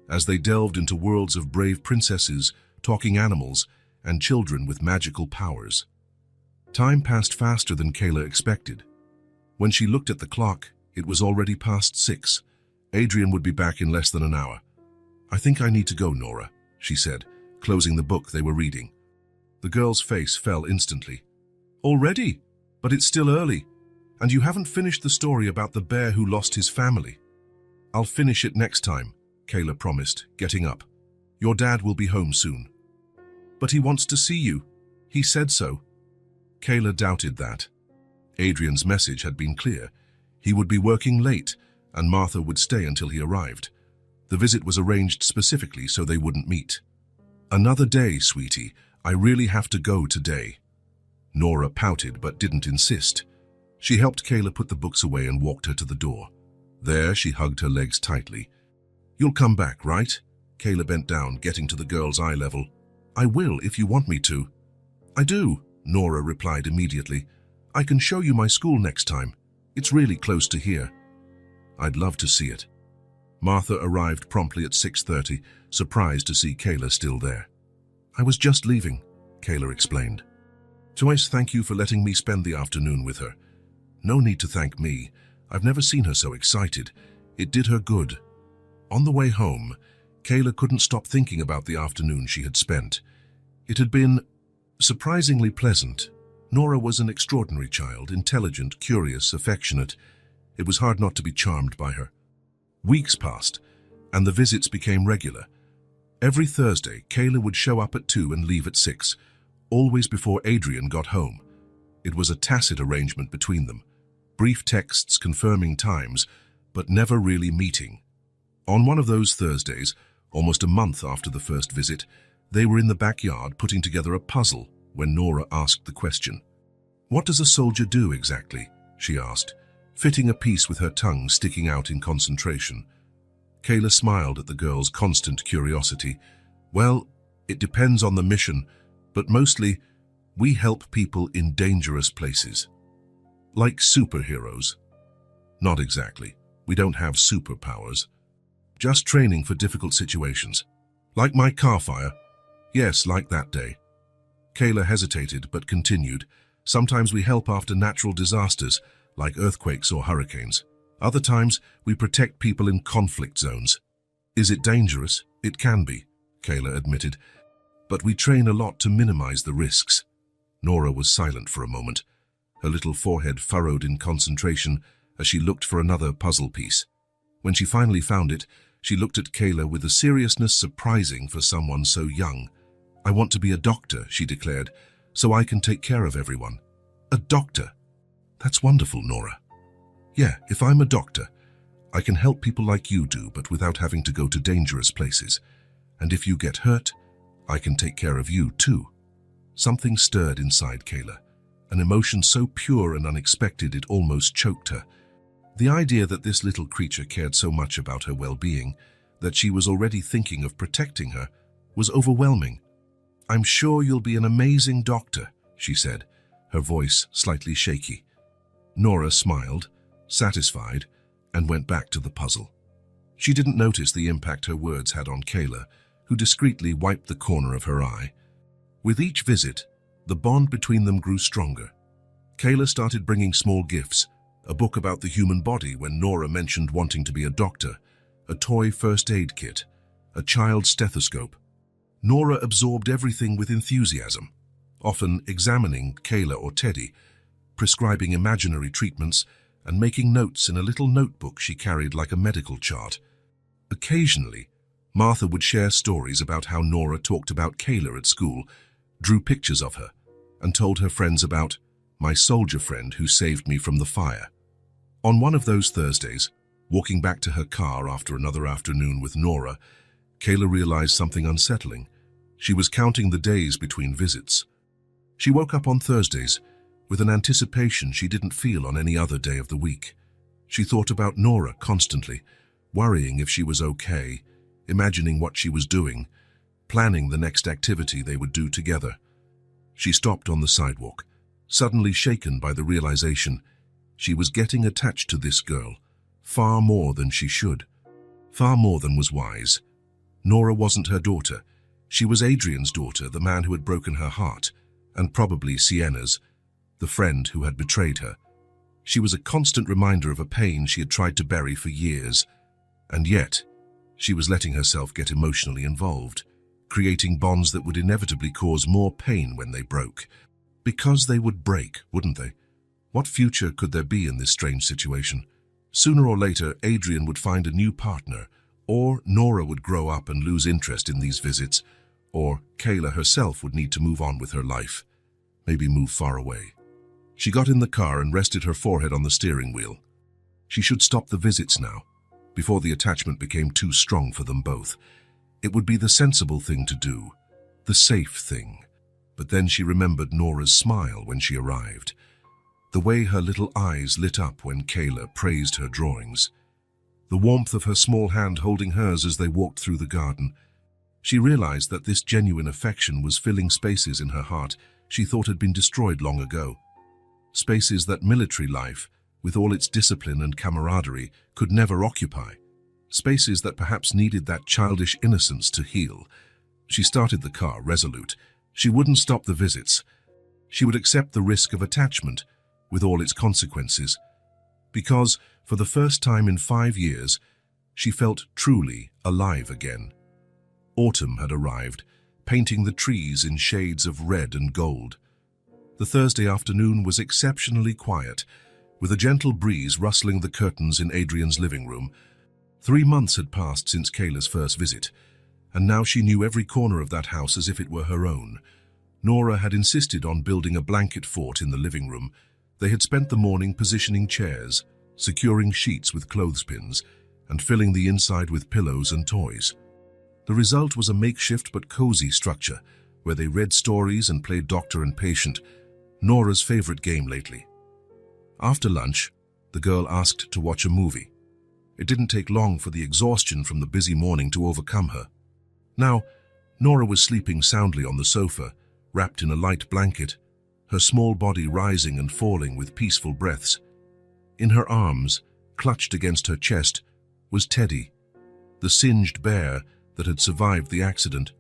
as they delved into worlds of brave princesses, talking animals, and children with magical powers. Time passed faster than Kayla expected. When she looked at the clock, it was already past 6. Adrian would be back in less than an hour. "I think I need to go, Nora," she said, closing the book they were reading. The girl's face fell instantly. "Already? But it's still early. And you haven't finished the story about the bear who lost his family." "I'll finish it next time," Kayla promised, getting up. "Your dad will be home soon." "But he wants to see you. He said so." Kayla doubted that. Adrian's message had been clear. He would be working late, and Martha would stay until he arrived. The visit was arranged specifically so they wouldn't meet. "Another day, sweetie. I really have to go today." Nora pouted but didn't insist. She helped Kayla put the books away and walked her to the door. There, she hugged her legs tightly. "You'll come back, right?" Kayla bent down, getting to the girl's eye level. "I will, if you want me to." "I do," Nora replied immediately. "I can show you my school next time. It's really close to here." "I'd love to see it." Martha arrived promptly at 6:30, surprised to see Kayla still there. "I was just leaving," Kayla explained. "Joyce, thank you for letting me spend the afternoon with her." "No need to thank me. I've never seen her so excited. It did her good." On the way home, Kayla couldn't stop thinking about the afternoon she had spent. It had been surprisingly pleasant. Nora was an extraordinary child, intelligent, curious, affectionate. It was hard not to be charmed by her. Weeks passed, and the visits became regular. Every Thursday, Kayla would show up at 2 and leave at 6, always before Adrian got home. It was a tacit arrangement between them, brief texts confirming times, but never really meeting. On one of those Thursdays, almost a month after the first visit, they were in the backyard putting together a puzzle when Nora asked the question. "What does a soldier do exactly?" she asked, fitting a piece with her tongue sticking out in concentration. Kayla smiled at the girl's constant curiosity. "Well, it depends on the mission, but mostly, we help people in dangerous places." "Like superheroes?" "Not exactly. We don't have superpowers. Just training for difficult situations. Like my car fire?" "Yes, like that day." Kayla hesitated but continued. "Sometimes we help after natural disasters, like earthquakes or hurricanes. Other times, we protect people in conflict zones." "Is it dangerous?" "It can be," Kayla admitted. "But we train a lot to minimize the risks." Nora was silent for a moment, her little forehead furrowed in concentration as she looked for another puzzle piece. When she finally found it, she looked at Kayla with a seriousness surprising for someone so young. "I want to be a doctor," she declared, "so I can take care of everyone." "A doctor? That's wonderful, Nora." "Yeah, if I'm a doctor, I can help people like you do, but without having to go to dangerous places. And if you get hurt, I can take care of you too." Something stirred inside Kayla, an emotion so pure and unexpected it almost choked her. The idea that this little creature cared so much about her well-being, that she was already thinking of protecting her, was overwhelming. "I'm sure you'll be an amazing doctor," she said, her voice slightly shaky. Nora smiled, satisfied, and went back to the puzzle. She didn't notice the impact her words had on Kayla, who discreetly wiped the corner of her eye. With each visit, the bond between them grew stronger. Kayla started bringing small gifts, a book about the human body when Nora mentioned wanting to be a doctor, a toy first aid kit, a child's stethoscope. Nora absorbed everything with enthusiasm, often examining Kayla or Teddy, prescribing imaginary treatments, and making notes in a little notebook she carried like a medical chart. Occasionally, Martha would share stories about how Nora talked about Kayla at school, drew pictures of her, and told her friends about "my soldier friend who saved me from the fire." On one of those Thursdays, walking back to her car after another afternoon with Nora, Kayla realized something unsettling. She was counting the days between visits. She woke up on Thursdays with an anticipation she didn't feel on any other day of the week. She thought about Nora constantly, worrying if she was okay, imagining what she was doing, planning the next activity they would do together. She stopped on the sidewalk, suddenly shaken by the realization she was getting attached to this girl, far more than she should, far more than was wise. Nora wasn't her daughter. She was Adrian's daughter, the man who had broken her heart, and probably Sienna's, the friend who had betrayed her. She was a constant reminder of a pain she had tried to bury for years, and yet she was letting herself get emotionally involved, creating bonds that would inevitably cause more pain when they broke. Because they would break, wouldn't they? What future could there be in this strange situation? Sooner or later, Adrian would find a new partner, or Nora would grow up and lose interest in these visits, or Kayla herself would need to move on with her life, maybe move far away. She got in the car and rested her forehead on the steering wheel. She should stop the visits now, before the attachment became too strong for them both. It would be the sensible thing to do, the safe thing. But then she remembered Nora's smile when she arrived, the way her little eyes lit up when Kayla praised her drawings, the warmth of her small hand holding hers as they walked through the garden. She realized that this genuine affection was filling spaces in her heart she thought had been destroyed long ago. Spaces that military life, with all its discipline and camaraderie, could never occupy. Spaces that perhaps needed that childish innocence to heal. She started the car, resolute. She wouldn't stop the visits. She would accept the risk of attachment, with all its consequences. Because, for the first time in 5 years, she felt truly alive again. Autumn had arrived, painting the trees in shades of red and gold. The Thursday afternoon was exceptionally quiet, with a gentle breeze rustling the curtains in Adrian's living room. 3 months had passed since Kayla's first visit, and now she knew every corner of that house as if it were her own. Nora had insisted on building a blanket fort in the living room. They had spent the morning positioning chairs, securing sheets with clothespins, and filling the inside with pillows and toys. The result was a makeshift but cozy structure, where they read stories and played doctor and patient, Nora's favorite game lately. After lunch, the girl asked to watch a movie. It didn't take long for the exhaustion from the busy morning to overcome her. Now, Nora was sleeping soundly on the sofa, wrapped in a light blanket, her small body rising and falling with peaceful breaths. In her arms, clutched against her chest, was Teddy, the singed bear that had survived the accident.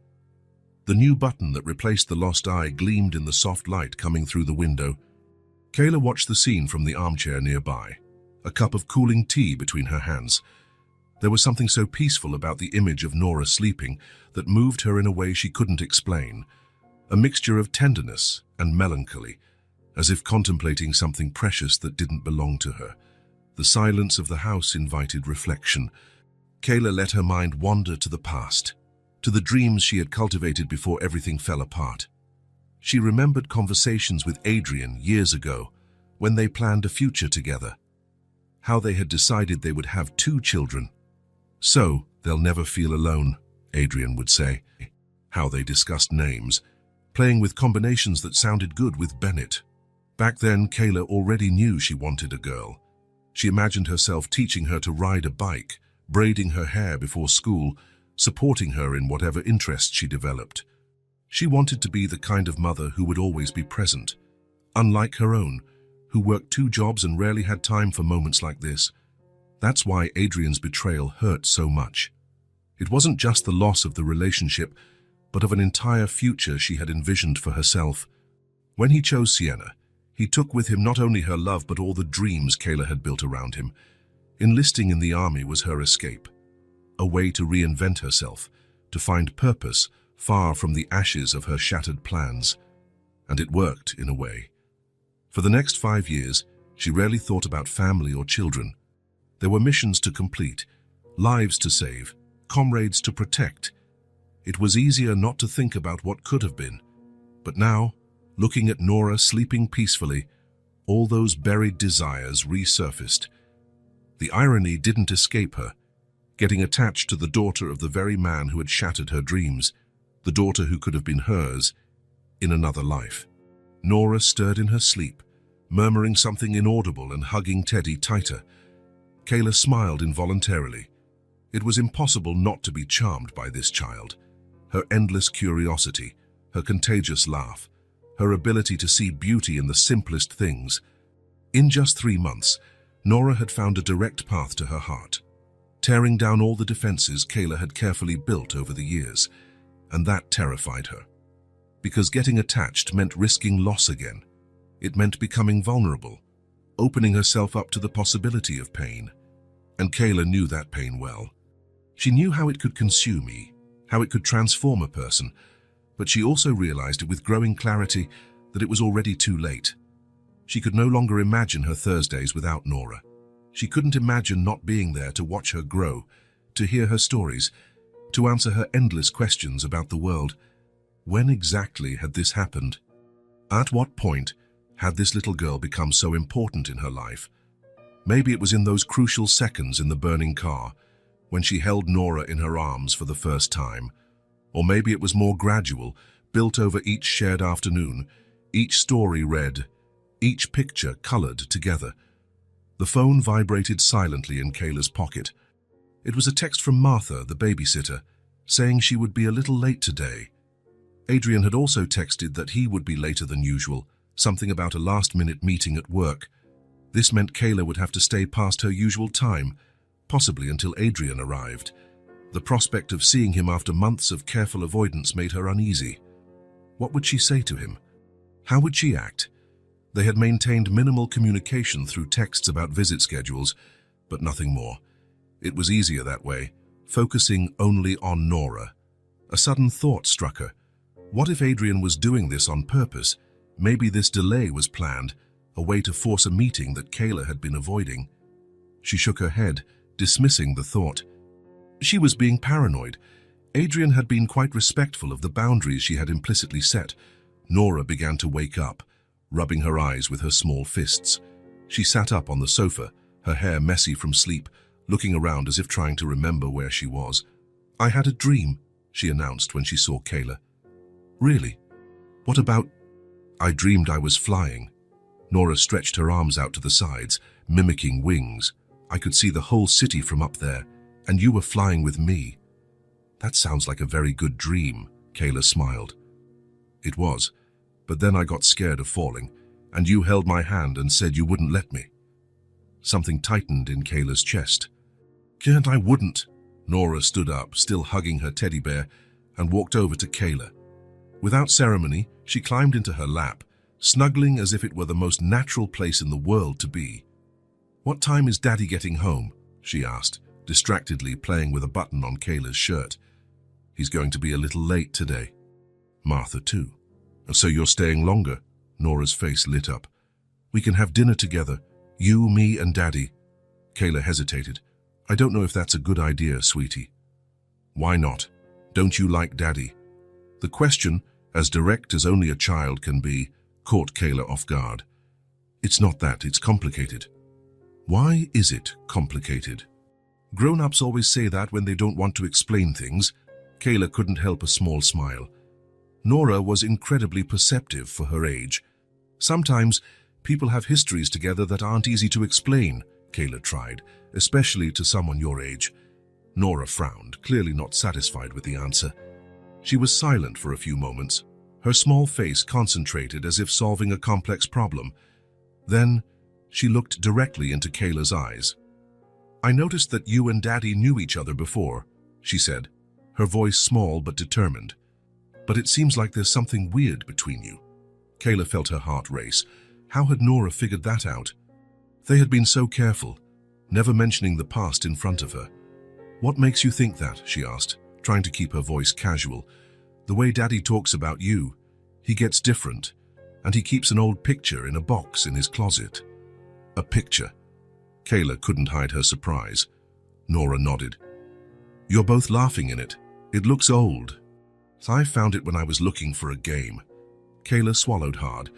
The new button that replaced the lost eye gleamed in the soft light coming through the window. Kayla watched the scene from the armchair nearby, a cup of cooling tea between her hands. There was something so peaceful about the image of Nora sleeping that moved her in a way she couldn't explain, a mixture of tenderness and melancholy, as if contemplating something precious that didn't belong to her. The silence of the house invited reflection. Kayla let her mind wander to the past, to the dreams she had cultivated before everything fell apart. She remembered conversations with Adrian years ago, when they planned a future together. How they had decided they would have 2 children. "So, they'll never feel alone," Adrian would say. How they discussed names, playing with combinations that sounded good with Bennett. Back then, Kayla already knew she wanted a girl. She imagined herself teaching her to ride a bike, braiding her hair before school, supporting her in whatever interest she developed. She wanted to be the kind of mother who would always be present. Unlike her own, who worked 2 jobs and rarely had time for moments like this. That's why Adrian's betrayal hurt so much. It wasn't just the loss of the relationship, but of an entire future she had envisioned for herself. When he chose Sienna, he took with him not only her love but all the dreams Kayla had built around him. Enlisting in the army was her escape, a way to reinvent herself, to find purpose far from the ashes of her shattered plans. And it worked, in a way. For the next 5 years, she rarely thought about family or children. There were missions to complete, lives to save, comrades to protect. It was easier not to think about what could have been. But now, looking at Nora sleeping peacefully, all those buried desires resurfaced. The irony didn't escape her, getting attached to the daughter of the very man who had shattered her dreams, the daughter who could have been hers in another life. Nora stirred in her sleep, murmuring something inaudible and hugging Teddy tighter. Kayla smiled involuntarily. It was impossible not to be charmed by this child. Her endless curiosity, her contagious laugh, her ability to see beauty in the simplest things. In just 3 months, Nora had found a direct path to her heart, tearing down all the defenses Kayla had carefully built over the years, and that terrified her. Because getting attached meant risking loss again. It meant becoming vulnerable, opening herself up to the possibility of pain. And Kayla knew that pain well. She knew how it could consume me, how it could transform a person, but she also realized with growing clarity that it was already too late. She could no longer imagine her Thursdays without Nora. She couldn't imagine not being there to watch her grow, to hear her stories, to answer her endless questions about the world. When exactly had this happened? At what point had this little girl become so important in her life? Maybe it was in those crucial seconds in the burning car, when she held Nora in her arms for the first time. Or maybe it was more gradual, built over each shared afternoon, each story read, each picture colored together. The phone vibrated silently in Kayla's pocket. It was a text from Martha, the babysitter, saying she would be a little late today. Adrian had also texted that he would be later than usual, something about a last-minute meeting at work. This meant Kayla would have to stay past her usual time, possibly until Adrian arrived. The prospect of seeing him after months of careful avoidance made her uneasy. What would she say to him? How would she act? They had maintained minimal communication through texts about visit schedules, but nothing more. It was easier that way, focusing only on Nora. A sudden thought struck her. What if Adrian was doing this on purpose? Maybe this delay was planned, a way to force a meeting that Kayla had been avoiding. She shook her head, dismissing the thought. She was being paranoid. Adrian had been quite respectful of the boundaries she had implicitly set. Nora began to wake up, rubbing her eyes with her small fists. She sat up on the sofa, her hair messy from sleep, looking around as if trying to remember where she was. "I had a dream," she announced when she saw Kayla. "Really? What about—" "I dreamed I was flying." Nora stretched her arms out to the sides, mimicking wings. "I could see the whole city from up there, and you were flying with me." "That sounds like a very good dream," Kayla smiled. "It was, but then I got scared of falling, and you held my hand and said you wouldn't let me." Something tightened in Kayla's chest. "Can't I wouldn't." Nora stood up, still hugging her teddy bear, and walked over to Kayla. Without ceremony, she climbed into her lap, snuggling as if it were the most natural place in the world to be. "What time is Daddy getting home?" she asked, distractedly playing with a button on Kayla's shirt. "He's going to be a little late today." "Martha too." "So you're staying longer?" Nora's face lit up. "We can have dinner together, you, me, and Daddy." Kayla hesitated. "I don't know if that's a good idea, sweetie." "Why not? Don't you like Daddy?" The question, as direct as only a child can be, caught Kayla off guard. "It's not that, it's complicated." "Why is it complicated?" Grown-ups always say that when they don't want to explain things. Kayla couldn't help a small smile. Nora was incredibly perceptive for her age. "Sometimes people have histories together that aren't easy to explain," Kayla tried, "especially to someone your age. Nora frowned, clearly not satisfied with the answer. She was silent for a few moments, her small face concentrated as if solving a complex problem. Then, she looked directly into Kayla's eyes. "I noticed that you and Daddy knew each other before," she said, her voice small but determined. "But it seems like there's something weird between you." Kayla felt her heart race. How had Nora figured that out? They had been so careful, never mentioning the past in front of her. "What makes you think that?" she asked, trying to keep her voice casual. "The way Daddy talks about you, he gets different, and he keeps an old picture in a box in his closet." "A picture?" Kayla couldn't hide her surprise. Nora nodded. "You're both laughing in it. It looks old." "I found it when I was looking for a game." Kayla swallowed hard.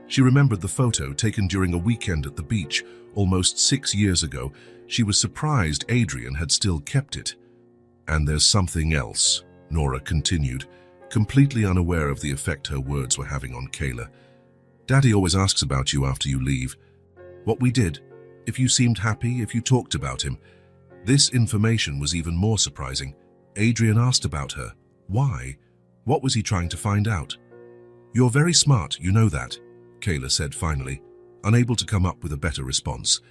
She remembered the photo taken during a weekend at the beach, almost 6 years ago. She was surprised Adrian had still kept it. "And there's something else," Nora continued, completely unaware of the effect her words were having on Kayla. "Daddy always asks about you after you leave. What we did, if you seemed happy, if you talked about him." This information was even more surprising. Adrian asked about her. Why? What was he trying to find out? "You're very smart, you know that," Kayla said finally, unable to come up with a better response.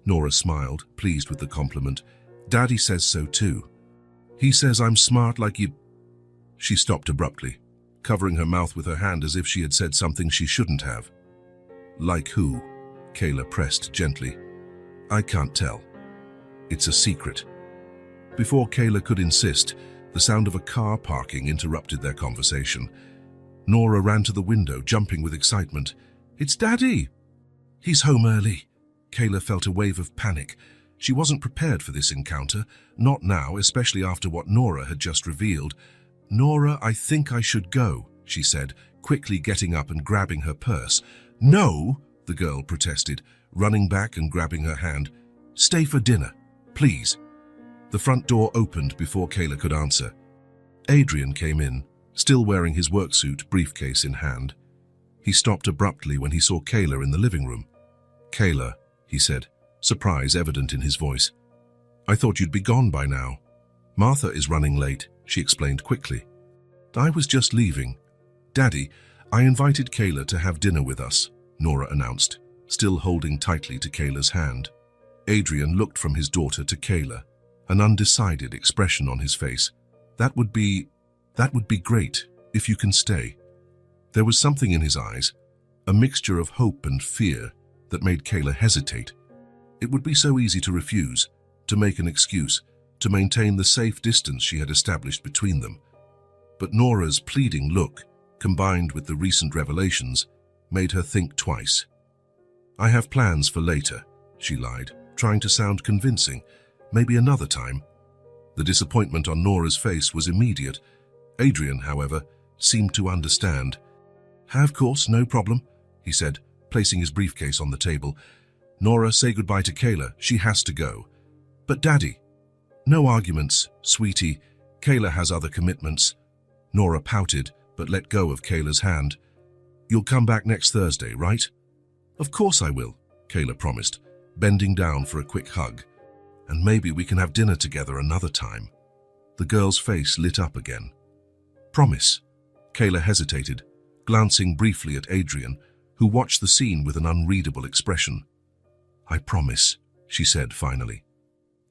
Nora smiled, pleased with the compliment. "Daddy says so too. He says I'm smart like you—" She stopped abruptly, covering her mouth with her hand as if she had said something she shouldn't have. "Like who?" Kayla pressed gently. "I can't tell. It's a secret." Before Kayla could insist, the sound of a car parking interrupted their conversation. Nora ran to the window, jumping with excitement. "It's Daddy!" "He's home early." Kayla felt a wave of panic. She wasn't prepared for this encounter, not now, especially after what Nora had just revealed. "Nora, I think I should go," she said, quickly getting up and grabbing her purse. "No," the girl protested, running back and grabbing her hand. "Stay for dinner, please." The front door opened before Kayla could answer. Adrian came in, still wearing his worksuit, briefcase in hand. He stopped abruptly when he saw Kayla in the living room. "Kayla," he said, surprise evident in his voice. "I thought you'd be gone by now." "Martha is running late," she explained quickly. "I was just leaving." "Daddy, I invited Kayla to have dinner with us," Nora announced, still holding tightly to Kayla's hand. Adrian looked from his daughter to Kayla, an undecided expression on his face. That would be great, if you can stay." There was something in his eyes, a mixture of hope and fear, that made Kayla hesitate. It would be so easy to refuse, to make an excuse, to maintain the safe distance she had established between them. But Nora's pleading look, combined with the recent revelations, made her think twice. "I have plans for later," she lied, trying to sound convincing. "Maybe another time." The disappointment on Nora's face was immediate. Adrian, however, seemed to understand. "Of course, no problem," he said, placing his briefcase on the table. "Nora, say goodbye to Kayla. She has to go." "But Daddy—" "No arguments, sweetie. Kayla has other commitments." Nora pouted, but let go of Kayla's hand. "You'll come back next Thursday, right?" "Of course I will," Kayla promised, bending down for a quick hug. "And maybe we can have dinner together another time." The girl's face lit up again. "Promise?" Kayla hesitated, glancing briefly at Adrian, who watched the scene with an unreadable expression. "I promise," she said finally.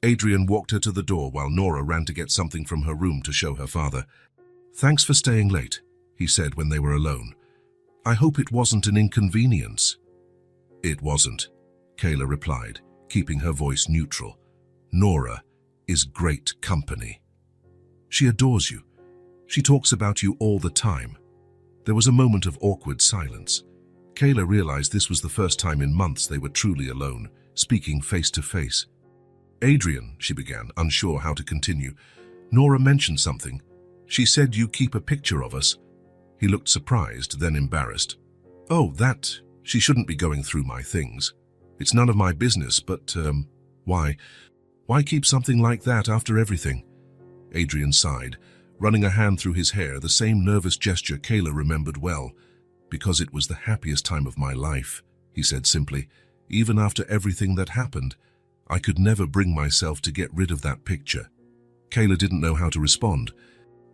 Adrian walked her to the door while Nora ran to get something from her room to show her father. "Thanks for staying late," he said when they were alone. "I hope it wasn't an inconvenience." "It wasn't," Kayla replied, keeping her voice neutral. "Nora is great company. She adores you. She talks about you all the time." There was a moment of awkward silence. Kayla realized this was the first time in months they were truly alone, speaking face to face. "Adrian," she began, unsure how to continue. "Nora mentioned something. She said you keep a picture of us." He looked surprised, then embarrassed. "Oh, that. She shouldn't be going through my things. It's none of my business, but, why? Why keep something like that after everything?" Adrian sighed, running a hand through his hair, the same nervous gesture Kayla remembered well. "Because it was the happiest time of my life," he said simply. "Even after everything that happened, I could never bring myself to get rid of that picture." Kayla didn't know how to respond.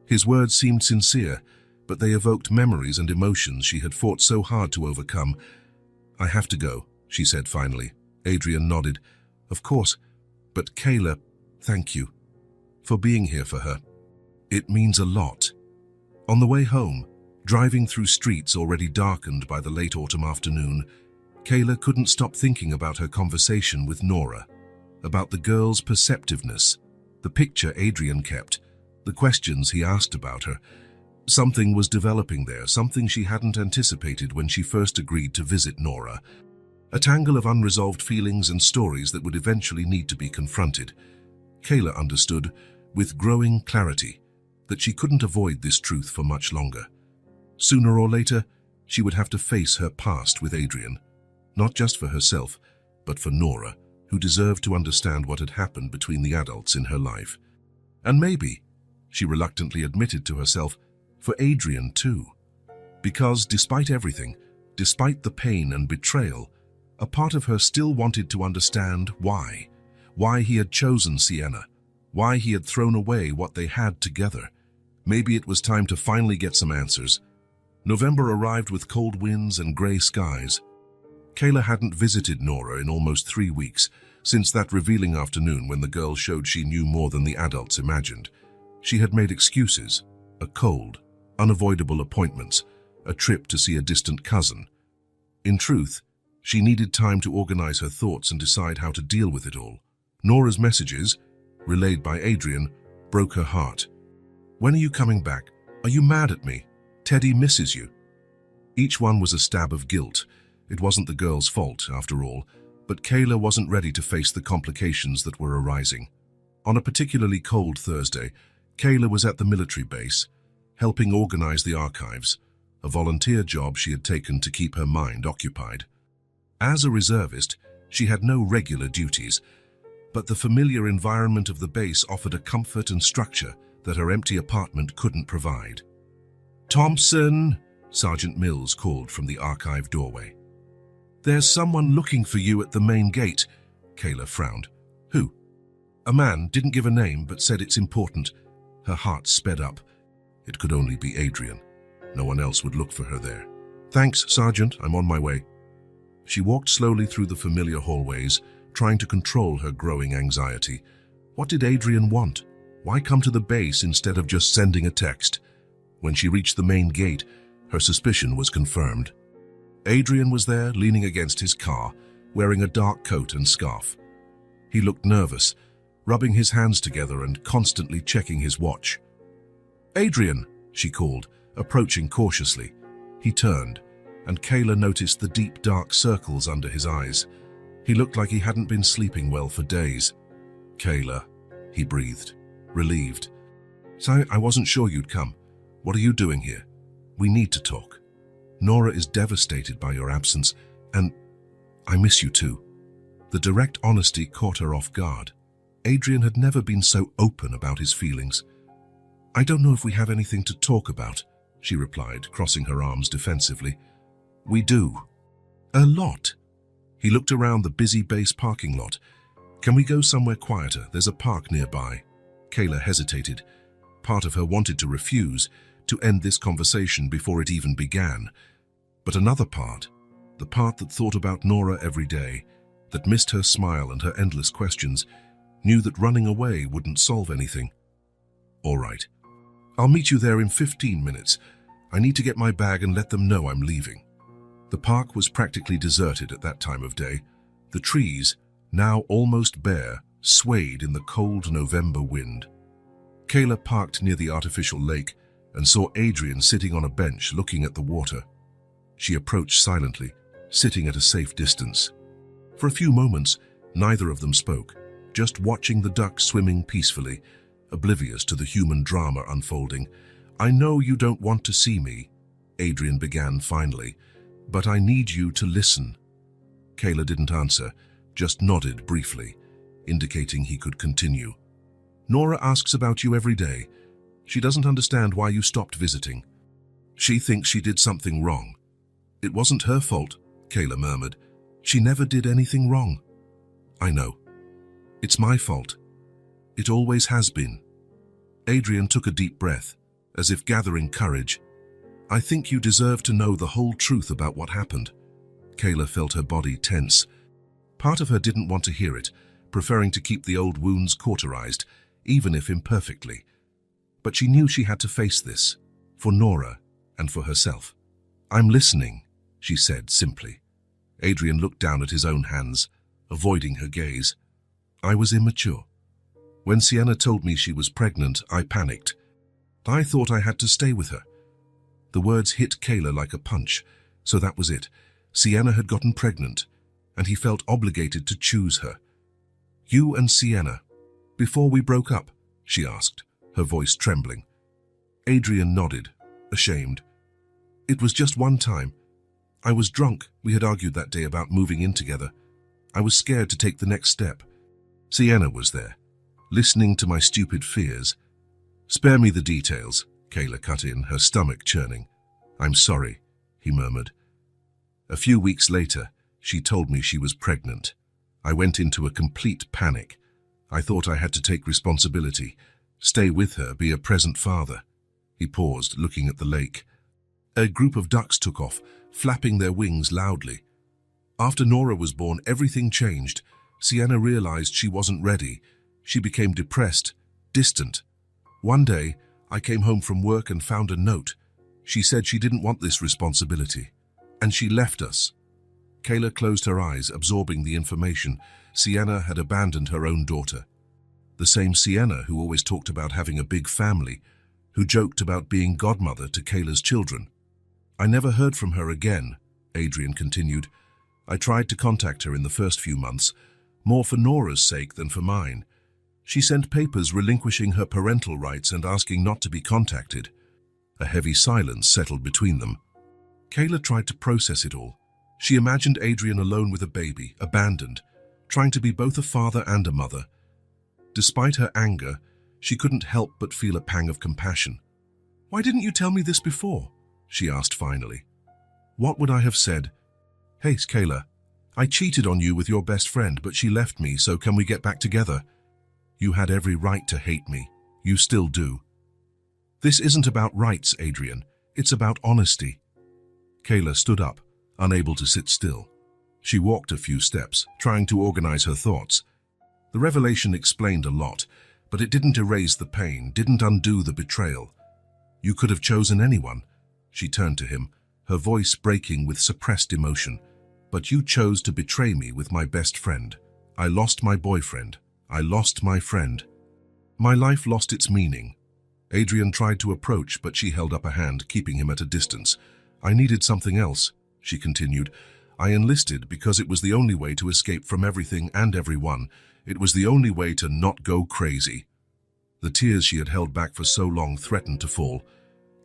His words seemed sincere, but they evoked memories and emotions she had fought so hard to overcome. "I have to go," she said finally. Adrian nodded. "Of course, but Kayla, thank you for being here for her. It means a lot." On the way home, driving through streets already darkened by the late autumn afternoon, Kayla couldn't stop thinking about her conversation with Nora, about the girl's perceptiveness, the picture Adrian kept, the questions he asked about her. Something was developing there, something she hadn't anticipated when she first agreed to visit Nora. A tangle of unresolved feelings and stories that would eventually need to be confronted. Kayla understood, with growing clarity, that she couldn't avoid this truth for much longer. Sooner or later, she would have to face her past with Adrian, not just for herself, but for Nora, who deserved to understand what had happened between the adults in her life. And maybe, she reluctantly admitted to herself, for Adrian too. Because despite everything, despite the pain and betrayal, a part of her still wanted to understand why he had chosen Sienna, why he had thrown away what they had together. Maybe it was time to finally get some answers. November arrived with cold winds and grey skies. Kayla hadn't visited Nora in almost 3 weeks, since that revealing afternoon when the girl showed she knew more than the adults imagined. She had made excuses, a cold, unavoidable appointments, a trip to see a distant cousin. In truth, she needed time to organize her thoughts and decide how to deal with it all. Nora's messages, relayed by Adrian, broke her heart. "When are you coming back? Are you mad at me? Teddy misses you." Each one was a stab of guilt. It wasn't the girl's fault, after all, but Kayla wasn't ready to face the complications that were arising. On a particularly cold Thursday, Kayla was at the military base, helping organize the archives, a volunteer job she had taken to keep her mind occupied. As a reservist, she had no regular duties, but the familiar environment of the base offered a comfort and structure that her empty apartment couldn't provide. "Thompson," Sergeant Mills called from the archive doorway. "There's someone looking for you at the main gate." Kayla frowned. "Who?" "A man, didn't give a name, but said it's important." Her heart sped up. It could only be Adrian. No one else would look for her there. "Thanks, Sergeant, I'm on my way." She walked slowly through the familiar hallways, trying to control her growing anxiety. What did Adrian want? Why come to the base instead of just sending a text? When she reached the main gate, her suspicion was confirmed. Adrian was there, leaning against his car, wearing a dark coat and scarf. He looked nervous, rubbing his hands together and constantly checking his watch. "Adrian," she called, approaching cautiously. He turned, and Kayla noticed the deep dark circles under his eyes. He looked like he hadn't been sleeping well for days. "Kayla," he breathed, relieved. "So I wasn't sure you'd come. What are you doing here? We need to talk. Nora is devastated by your absence, and I miss you too." The direct honesty caught her off guard. Adrian had never been so open about his feelings. "I don't know if we have anything to talk about," she replied, crossing her arms defensively. "We do. A lot." He looked around the busy base parking lot. "Can we go somewhere quieter? There's a park nearby." Kayla hesitated. Part of her wanted to refuse, to end this conversation before it even began. But another part, the part that thought about Nora every day, that missed her smile and her endless questions, knew that running away wouldn't solve anything. "All right. I'll meet you there in 15 minutes. I need to get my bag and let them know I'm leaving." The park was practically deserted at that time of day. The trees, now almost bare, swayed in the cold November wind. Kayla parked near the artificial lake and saw Adrian sitting on a bench looking at the water. She approached silently, sitting at a safe distance. For a few moments, neither of them spoke, just watching the ducks swimming peacefully, oblivious to the human drama unfolding. "I know you don't want to see me," Adrian began finally, "but I need you to listen." Kayla didn't answer, just nodded briefly, indicating he could continue. "Nora asks about you every day. She doesn't understand why you stopped visiting. She thinks she did something wrong." "It wasn't her fault," Kayla murmured. "She never did anything wrong." "I know. It's my fault. It always has been." Adrian took a deep breath, as if gathering courage. I think you deserve to know the whole truth about what happened. Kayla felt her body tense. Part of her didn't want to hear it, preferring to keep the old wounds cauterized, even if imperfectly. But she knew she had to face this, for Nora and for herself. I'm listening, she said simply. Adrian looked down at his own hands, avoiding her gaze. I was immature. When Sienna told me she was pregnant, I panicked. I thought I had to stay with her. The words hit Kayla like a punch, so that was it. Sienna had gotten pregnant, and he felt obligated to choose her. You and Sienna, before we broke up, she asked, her voice trembling. Adrian nodded, ashamed. It was just one time. I was drunk. We had argued that day about moving in together. I was scared to take the next step. Sienna was there, listening to my stupid fears. Spare me the details, Kayla cut in, her stomach churning. I'm sorry, he murmured. A few weeks later, she told me she was pregnant. I went into a complete panic. I thought I had to take responsibility, stay with her, be a present father. He paused, looking at the lake. A group of ducks took off, flapping their wings loudly. After Nora was born, everything changed. Sienna realized she wasn't ready. She became depressed, distant. One day, I came home from work and found a note. She said she didn't want this responsibility, and she left us. Kayla closed her eyes, absorbing the information. Sienna had abandoned her own daughter. The same Sienna who always talked about having a big family, who joked about being godmother to Kayla's children. I never heard from her again, Adrian continued. I tried to contact her in the first few months, more for Nora's sake than for mine. She sent papers relinquishing her parental rights and asking not to be contacted. A heavy silence settled between them. Kayla tried to process it all. She imagined Adrian alone with a baby, abandoned, trying to be both a father and a mother. Despite her anger, she couldn't help but feel a pang of compassion. Why didn't you tell me this before? She asked finally. What would I have said? Hey, Kayla, I cheated on you with your best friend, but she left me, so can we get back together? You had every right to hate me. You still do. This isn't about rights, Adrian. It's about honesty. Kayla stood up, unable to sit still. She walked a few steps, trying to organize her thoughts. The revelation explained a lot, but it didn't erase the pain, didn't undo the betrayal. You could have chosen anyone. She turned to him, her voice breaking with suppressed emotion. But you chose to betray me with my best friend. I lost my boyfriend. I lost my friend. My life lost its meaning. Adrian tried to approach, but she held up a hand, keeping him at a distance. I needed something else, she continued. I enlisted because it was the only way to escape from everything and everyone. It was the only way to not go crazy. The tears she had held back for so long threatened to fall.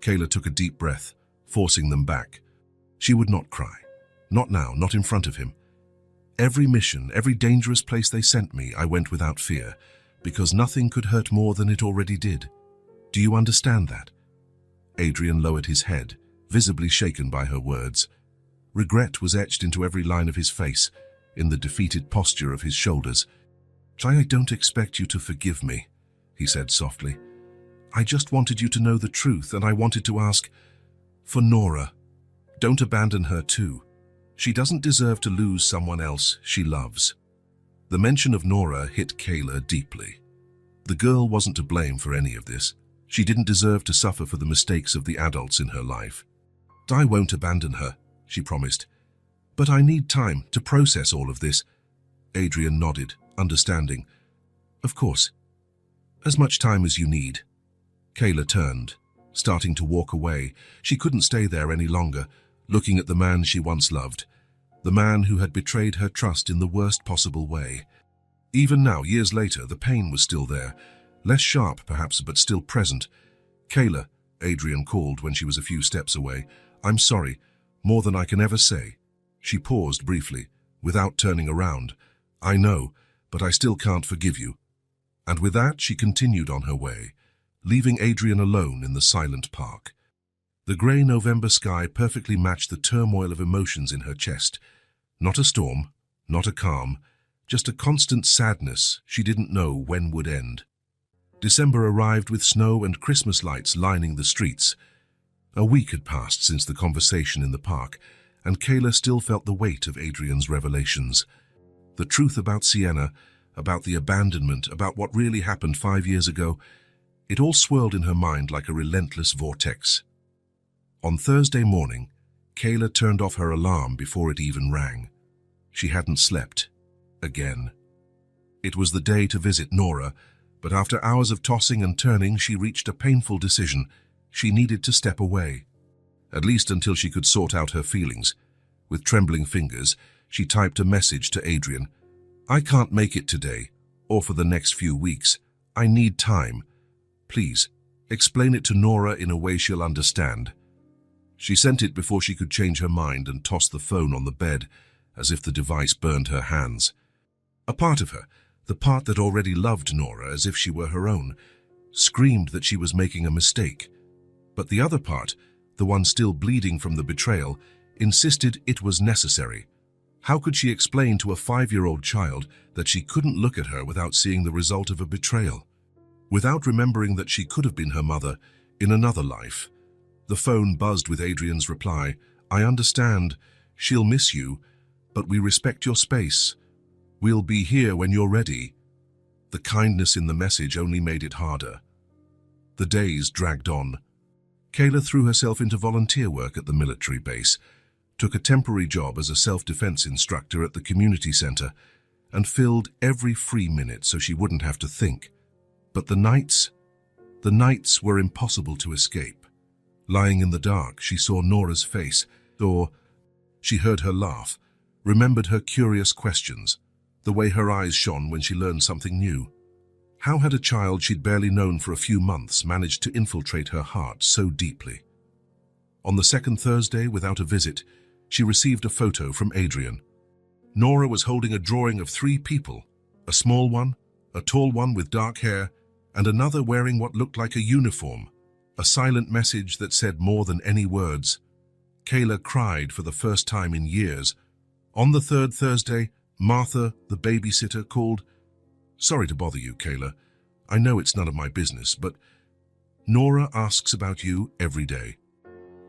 Kayla took a deep breath, forcing them back. She would not cry. Not now, not in front of him. Every mission, every dangerous place they sent me, I went without fear, because nothing could hurt more than it already did. Do you understand that? Adrian lowered his head, visibly shaken by her words. Regret was etched into every line of his face, in the defeated posture of his shoulders. I don't expect you to forgive me, he said softly. I just wanted you to know the truth, and I wanted to ask, for Nora, don't abandon her too. She doesn't deserve to lose someone else she loves. The mention of Nora hit Kayla deeply. The girl wasn't to blame for any of this. She didn't deserve to suffer for the mistakes of the adults in her life. I won't abandon her, she promised. But I need time to process all of this. Adrian nodded, understanding. Of course. As much time as you need. Kayla turned, starting to walk away. She couldn't stay there any longer, looking at the man she once loved, the man who had betrayed her trust in the worst possible way. Even now, years later, the pain was still there, less sharp perhaps, but still present. Kayla, Adrian called when she was a few steps away. I'm sorry, more than I can ever say. She paused briefly, without turning around. I know, but I still can't forgive you. And with that, she continued on her way, leaving Adrian alone in the silent park. The grey November sky perfectly matched the turmoil of emotions in her chest. Not a storm, not a calm, just a constant sadness she didn't know when would end. December arrived with snow and Christmas lights lining the streets. A week had passed since the conversation in the park, and Kayla still felt the weight of Adrian's revelations. The truth about Sienna, about the abandonment, about what really happened 5 years ago, it all swirled in her mind like a relentless vortex. On Thursday morning, Kayla turned off her alarm before it even rang. She hadn't slept. Again. It was the day to visit Nora, but after hours of tossing and turning, she reached a painful decision. She needed to step away. At least until she could sort out her feelings. With trembling fingers, she typed a message to Adrian. "I can't make it today, or for the next few weeks. I need time. Please, explain it to Nora in a way she'll understand." She sent it before she could change her mind and tossed the phone on the bed, as if the device burned her hands. A part of her, the part that already loved Nora as if she were her own, screamed that she was making a mistake. But the other part, the one still bleeding from the betrayal, insisted it was necessary. How could she explain to a 5-year-old child that she couldn't look at her without seeing the result of a betrayal? Without remembering that she could have been her mother in another life? The phone buzzed with Adrian's reply. "I understand. She'll miss you, but we respect your space. We'll be here when you're ready." The kindness in the message only made it harder. The days dragged on. Kayla threw herself into volunteer work at the military base, took a temporary job as a self-defense instructor at the community center, and filled every free minute so she wouldn't have to think. But the nights were impossible to escape. Lying in the dark, she saw Nora's face, or she heard her laugh, remembered her curious questions, the way her eyes shone when she learned something new. How had a child she'd barely known for a few months managed to infiltrate her heart so deeply? On the second Thursday, without a visit, she received a photo from Adrian. Nora was holding a drawing of 3 people, a small one, a tall one with dark hair, and another wearing what looked like a uniform, a silent message that said more than any words. Kayla cried for the first time in years. On the third Thursday, Martha, the babysitter, called. "Sorry to bother you, Kayla. I know it's none of my business, but Nora asks about you every day.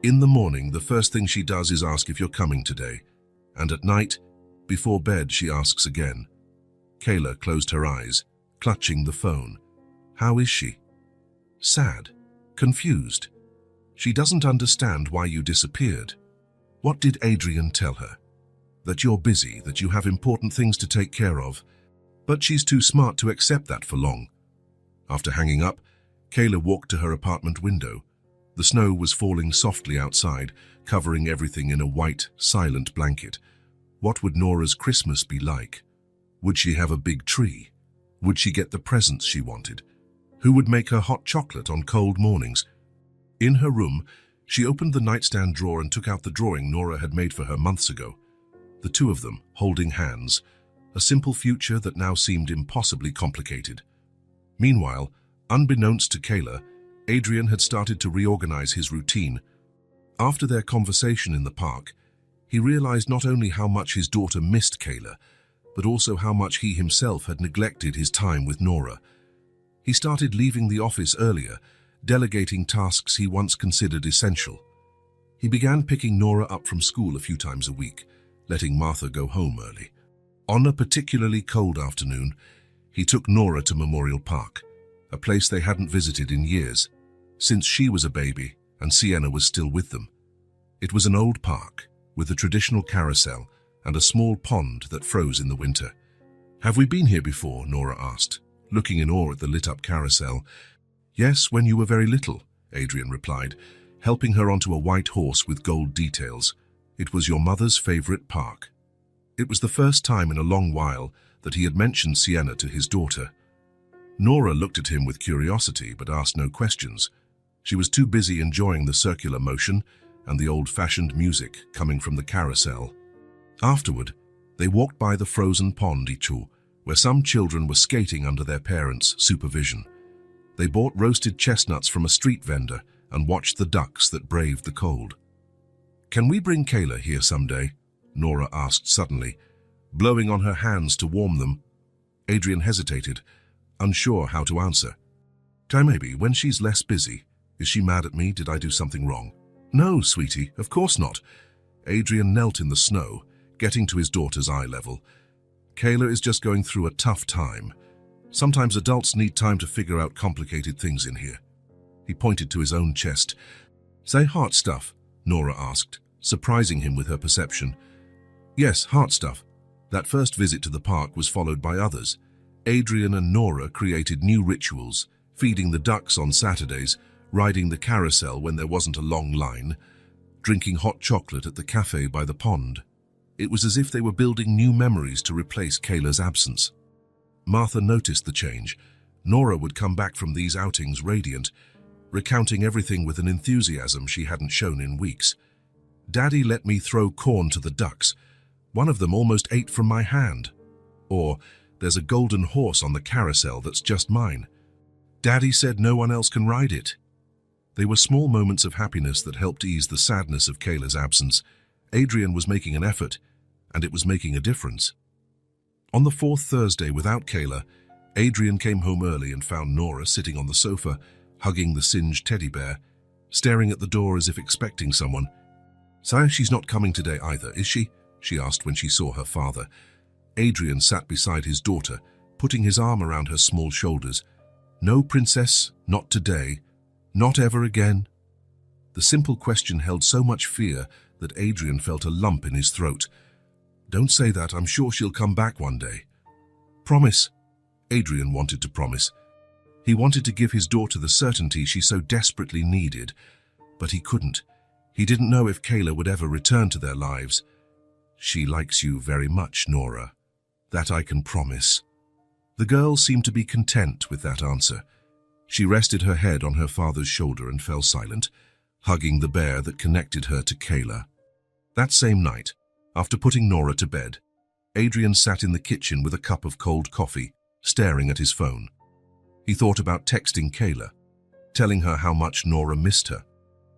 In the morning, the first thing she does is ask if you're coming today. And at night, before bed, she asks again." Kayla closed her eyes, clutching the phone. How is she? Sad. Confused. She doesn't understand why you disappeared. What did Adrian tell her? That you're busy, that you have important things to take care of. But she's too smart to accept that for long. After hanging up, Kayla walked to her apartment window. The snow was falling softly outside, covering everything in a white, silent blanket. What would Nora's Christmas be like? Would she have a big tree? Would she get the presents she wanted? Who would make her hot chocolate on cold mornings? In her room, she opened the nightstand drawer and took out the drawing Nora had made for her months ago. The two of them, holding hands, a simple future that now seemed impossibly complicated. Meanwhile, unbeknownst to Kayla, Adrian had started to reorganize his routine. After their conversation in the park, he realized not only how much his daughter missed Kayla, but also how much he himself had neglected his time with Nora. He started leaving the office earlier, delegating tasks he once considered essential. He began picking Nora up from school a few times a week, letting Martha go home early. On a particularly cold afternoon, he took Nora to Memorial Park, a place they hadn't visited in years, since she was a baby and Sienna was still with them. It was an old park, with a traditional carousel and a small pond that froze in the winter. "Have we been here before?" Nora asked, looking in awe at the lit-up carousel. "Yes, when you were very little," Adrian replied, helping her onto a white horse with gold details. "It was your mother's favorite park." It was the first time in a long while that he had mentioned Sienna to his daughter. Nora looked at him with curiosity but asked no questions. She was too busy enjoying the circular motion and the old-fashioned music coming from the carousel. Afterward, they walked by the frozen pond Ichu, where some children were skating under their parents' supervision. They bought roasted chestnuts from a street vendor and watched the ducks that braved the cold. "Can we bring Kayla here someday?" Nora asked suddenly, blowing on her hands to warm them. Adrian hesitated, unsure how to answer. Maybe, when she's less busy. Is she mad at me? Did I do something wrong? No, sweetie, of course not. Adrian knelt in the snow, getting to his daughter's eye level. Kayla is just going through a tough time. Sometimes adults need time to figure out complicated things in here. He pointed to his own chest. Say heart stuff, Nora asked, surprising him with her perception. Yes, heart stuff. That first visit to the park was followed by others. Adrian and Nora created new rituals, feeding the ducks on Saturdays, riding the carousel when there wasn't a long line, drinking hot chocolate at the cafe by the pond. It was as if they were building new memories to replace Kayla's absence. Martha noticed the change. Nora would come back from these outings radiant, recounting everything with an enthusiasm she hadn't shown in weeks. Daddy let me throw corn to the ducks. One of them almost ate from my hand. Or, there's a golden horse on the carousel that's just mine. Daddy said no one else can ride it. They were small moments of happiness that helped ease the sadness of Kayla's absence. Adrian was making an effort, and it was making a difference. On the fourth Thursday without Kayla, Adrian came home early and found Nora sitting on the sofa, hugging the singed teddy bear, staring at the door as if expecting someone. "Sire, she's not coming today either, is she?" she asked when she saw her father. Adrian sat beside his daughter, putting his arm around her small shoulders. "No, princess, not today. Not ever again." The simple question held so much fear that Adrian felt a lump in his throat. "Don't say that, I'm sure she'll come back one day." "Promise." Adrian wanted to promise. He wanted to give his daughter the certainty she so desperately needed, but he couldn't. He didn't know if Kayla would ever return to their lives. "She likes you very much, Nora. That I can promise." The girl seemed to be content with that answer. She rested her head on her father's shoulder and fell silent, hugging the bear that connected her to Kayla. That same night, after putting Nora to bed, Adrian sat in the kitchen with a cup of cold coffee, staring at his phone. He thought about texting Kayla, telling her how much Nora missed her,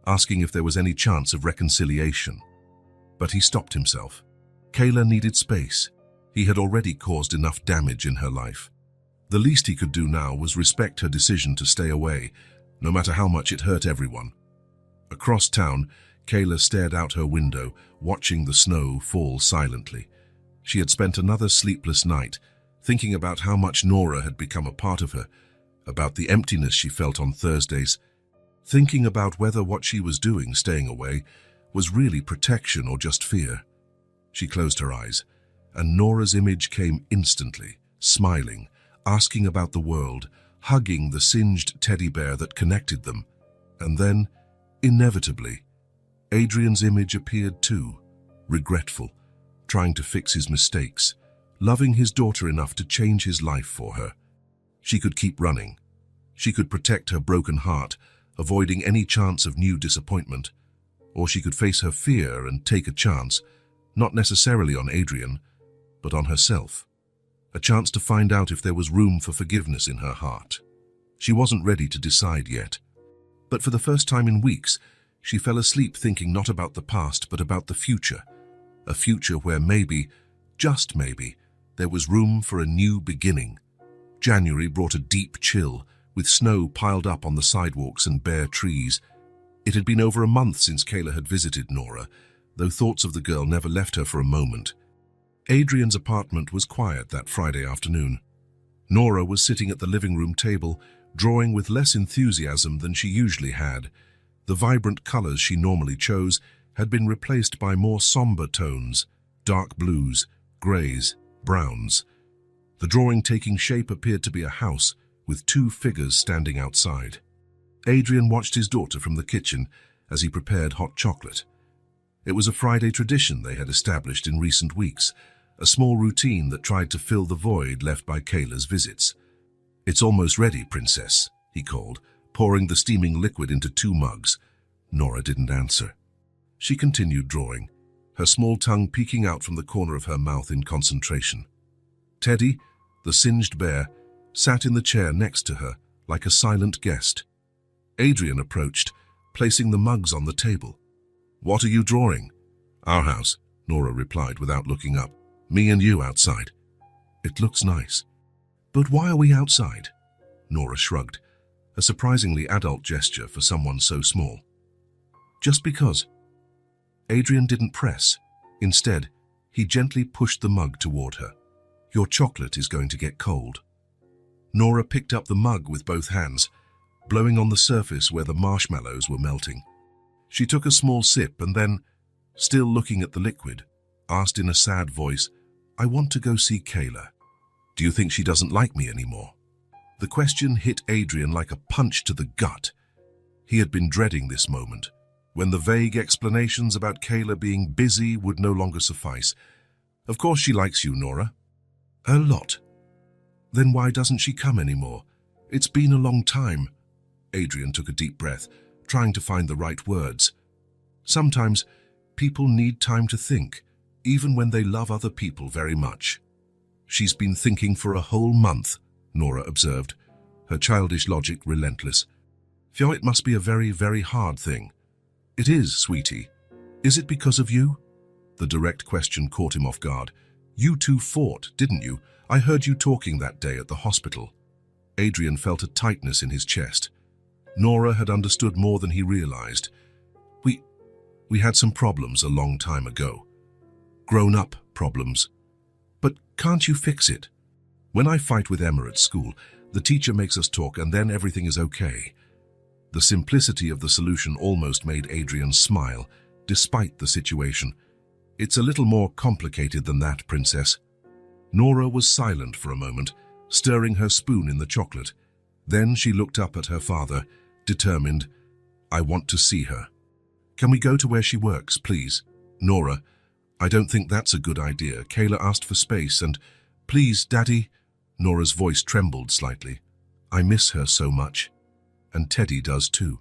asking if there was any chance of reconciliation. But he stopped himself. Kayla needed space. He had already caused enough damage in her life. The least he could do now was respect her decision to stay away, no matter how much it hurt everyone. Across town, Kayla stared out her window, watching the snow fall silently. She had spent another sleepless night, thinking about how much Nora had become a part of her, about the emptiness she felt on Thursdays, thinking about whether what she was doing, staying away, was really protection or just fear. She closed her eyes, and Nora's image came instantly, smiling, asking about the world, hugging the singed teddy bear that connected them. And then, inevitably, Adrian's image appeared too, regretful, trying to fix his mistakes, loving his daughter enough to change his life for her. She could keep running. She could protect her broken heart, avoiding any chance of new disappointment. Or she could face her fear and take a chance, not necessarily on Adrian, but on herself. A chance to find out if there was room for forgiveness in her heart. She wasn't ready to decide yet. But for the first time in weeks, she fell asleep thinking not about the past, but about the future. A future where maybe, just maybe, there was room for a new beginning. January brought a deep chill, with snow piled up on the sidewalks and bare trees. It had been over a month since Kayla had visited Nora, though thoughts of the girl never left her for a moment. Adrian's apartment was quiet that Friday afternoon. Nora was sitting at the living room table, drawing with less enthusiasm than she usually had. The vibrant colors she normally chose had been replaced by more somber tones, dark blues, grays, browns. The drawing taking shape appeared to be a house, with two figures standing outside. Adrian watched his daughter from the kitchen as he prepared hot chocolate. It was a Friday tradition they had established in recent weeks, a small routine that tried to fill the void left by Kayla's visits. "It's almost ready, princess," he called, pouring the steaming liquid into 2 mugs. Nora didn't answer. She continued drawing, her small tongue peeking out from the corner of her mouth in concentration. Teddy, the singed bear, sat in the chair next to her like a silent guest. Adrian approached, placing the mugs on the table. "What are you drawing?" "Our house," Nora replied without looking up. "Me and you outside." "It looks nice." "But why are we outside?" Nora shrugged. a surprisingly adult gesture for someone so small. Just because. Adrian didn't press. Instead, he gently pushed the mug toward her. Your chocolate is going to get cold. Nora picked up the mug with both hands, blowing on the surface where the marshmallows were melting. She took a small sip and then, still looking at the liquid, asked in a sad voice, I want to go see Kayla. Do you think she doesn't like me anymore? The question hit Adrian like a punch to the gut. He had been dreading this moment, when the vague explanations about Kayla being busy would no longer suffice. Of course she likes you, Nora. A lot. Then why doesn't she come anymore? It's been a long time. Adrian took a deep breath, trying to find the right words. Sometimes people need time to think, even when they love other people very much. She's been thinking for a whole month, Nora observed, her childish logic relentless. Fio, it must be a very, very hard thing. It is, sweetie. Is it because of you? The direct question caught him off guard. You two fought, didn't you? I heard you talking that day at the hospital. Adrian felt a tightness in his chest. Nora had understood more than he realized. We had some problems a long time ago. Grown-up problems. But can't you fix it? When I fight with Emma at school, the teacher makes us talk and then everything is okay. The simplicity of the solution almost made Adrian smile, despite the situation. It's a little more complicated than that, Princess. Nora was silent for a moment, stirring her spoon in the chocolate. Then she looked up at her father, determined. I want to see her. Can we go to where she works, please? Nora, I don't think that's a good idea. Kayla asked for space and, please, Daddy. Nora's voice trembled slightly. I miss her so much. And Teddy does too.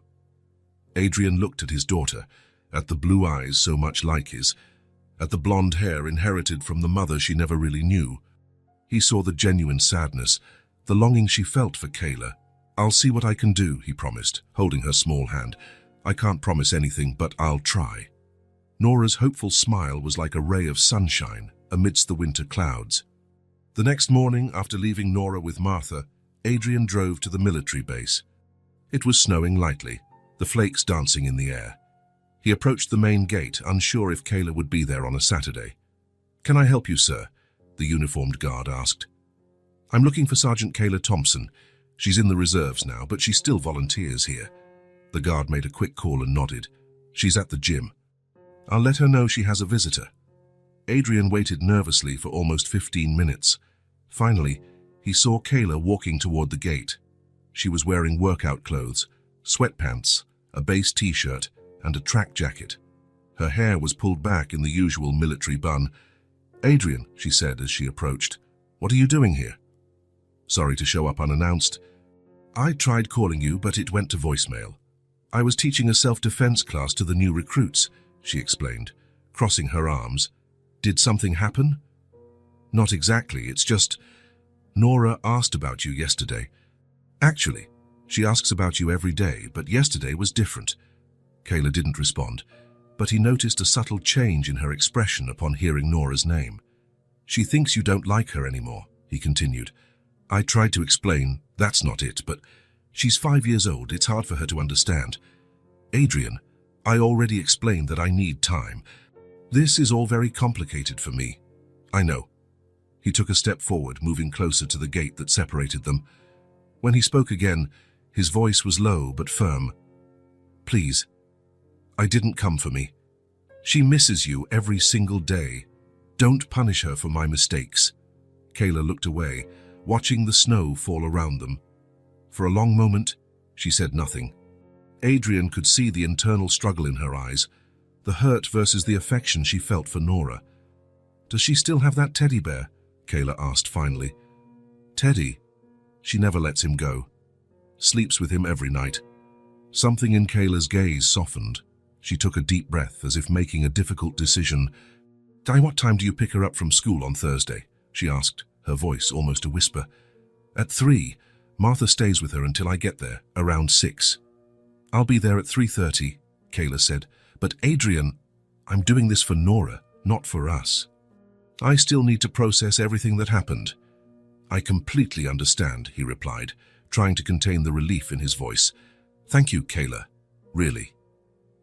Adrian looked at his daughter, at the blue eyes so much like his, at the blonde hair inherited from the mother she never really knew. He saw the genuine sadness, the longing she felt for Kayla. I'll see what I can do, he promised, holding her small hand. I can't promise anything, but I'll try. Nora's hopeful smile was like a ray of sunshine amidst the winter clouds. The next morning, after leaving Nora with Martha, Adrian drove to the military base. It was snowing lightly, the flakes dancing in the air. He approached the main gate, unsure if Kayla would be there on a Saturday. Can I help you, sir? The uniformed guard asked. I'm looking for Sergeant Kayla Thompson. She's in the reserves now, but she still volunteers here. The guard made a quick call and nodded. She's at the gym. I'll let her know she has a visitor. Adrian waited nervously for almost 15 minutes. Finally, he saw Kayla walking toward the gate. She was wearing workout clothes, sweatpants, a base t-shirt, and a track jacket. Her hair was pulled back in the usual military bun. Adrian, she said as she approached, what are you doing here? Sorry to show up unannounced. I tried calling you, but it went to voicemail. I was teaching a self-defense class to the new recruits, she explained, crossing her arms. Did something happen? Not exactly, it's just... Nora asked about you yesterday. Actually, she asks about you every day, but yesterday was different. Kayla didn't respond, but he noticed a subtle change in her expression upon hearing Nora's name. She thinks you don't like her anymore, he continued. I tried to explain, that's not it, but she's 5 years old, it's hard for her to understand. Adrian, I already explained that I need time. This is all very complicated for me. I know. He took a step forward, moving closer to the gate that separated them. When he spoke again, his voice was low but firm. Please. I didn't come for me. She misses you every single day. Don't punish her for my mistakes. Kayla looked away, watching the snow fall around them. For a long moment, she said nothing. Adrian could see the internal struggle in her eyes, the hurt versus the affection she felt for Nora. Does she still have that teddy bear? Kayla asked finally. Teddy? She never lets him go. Sleeps with him every night. Something in Kayla's gaze softened. She took a deep breath as if making a difficult decision. What time do you pick her up from school on Thursday? She asked, her voice almost a whisper. At 3. Martha stays with her until I get there, around 6. I'll be there at 3:30, Kayla said. But Adrian, I'm doing this for Nora, not for us. I still need to process everything that happened. I completely understand, he replied, trying to contain the relief in his voice. "Thank you, Kayla. Really."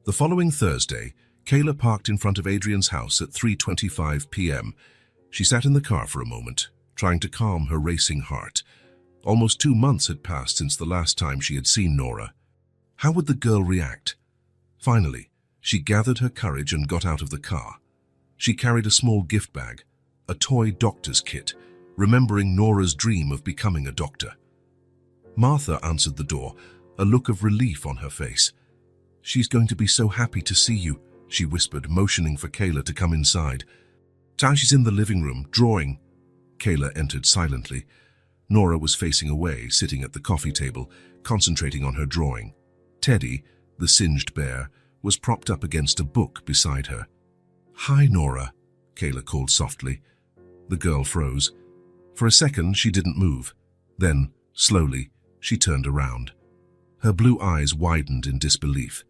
The following Thursday, Kayla parked in front of Adrian's house at 3:25 p.m. She sat in the car for a moment, trying to calm her racing heart. Almost 2 months had passed since the last time she had seen Nora. How would the girl react? Finally, she gathered her courage and got out of the car. She carried a small gift bag, a toy doctor's kit, remembering Nora's dream of becoming a doctor. Martha answered the door, a look of relief on her face. "She's going to be so happy to see you," she whispered, motioning for Kayla to come inside. "She's in the living room, drawing." Kayla entered silently. Nora was facing away, sitting at the coffee table, concentrating on her drawing. Teddy, the singed bear, was propped up against a book beside her. "Hi, Nora," Kayla called softly. The girl froze. For a second, she didn't move. Then, slowly, she turned around. Her blue eyes widened in disbelief.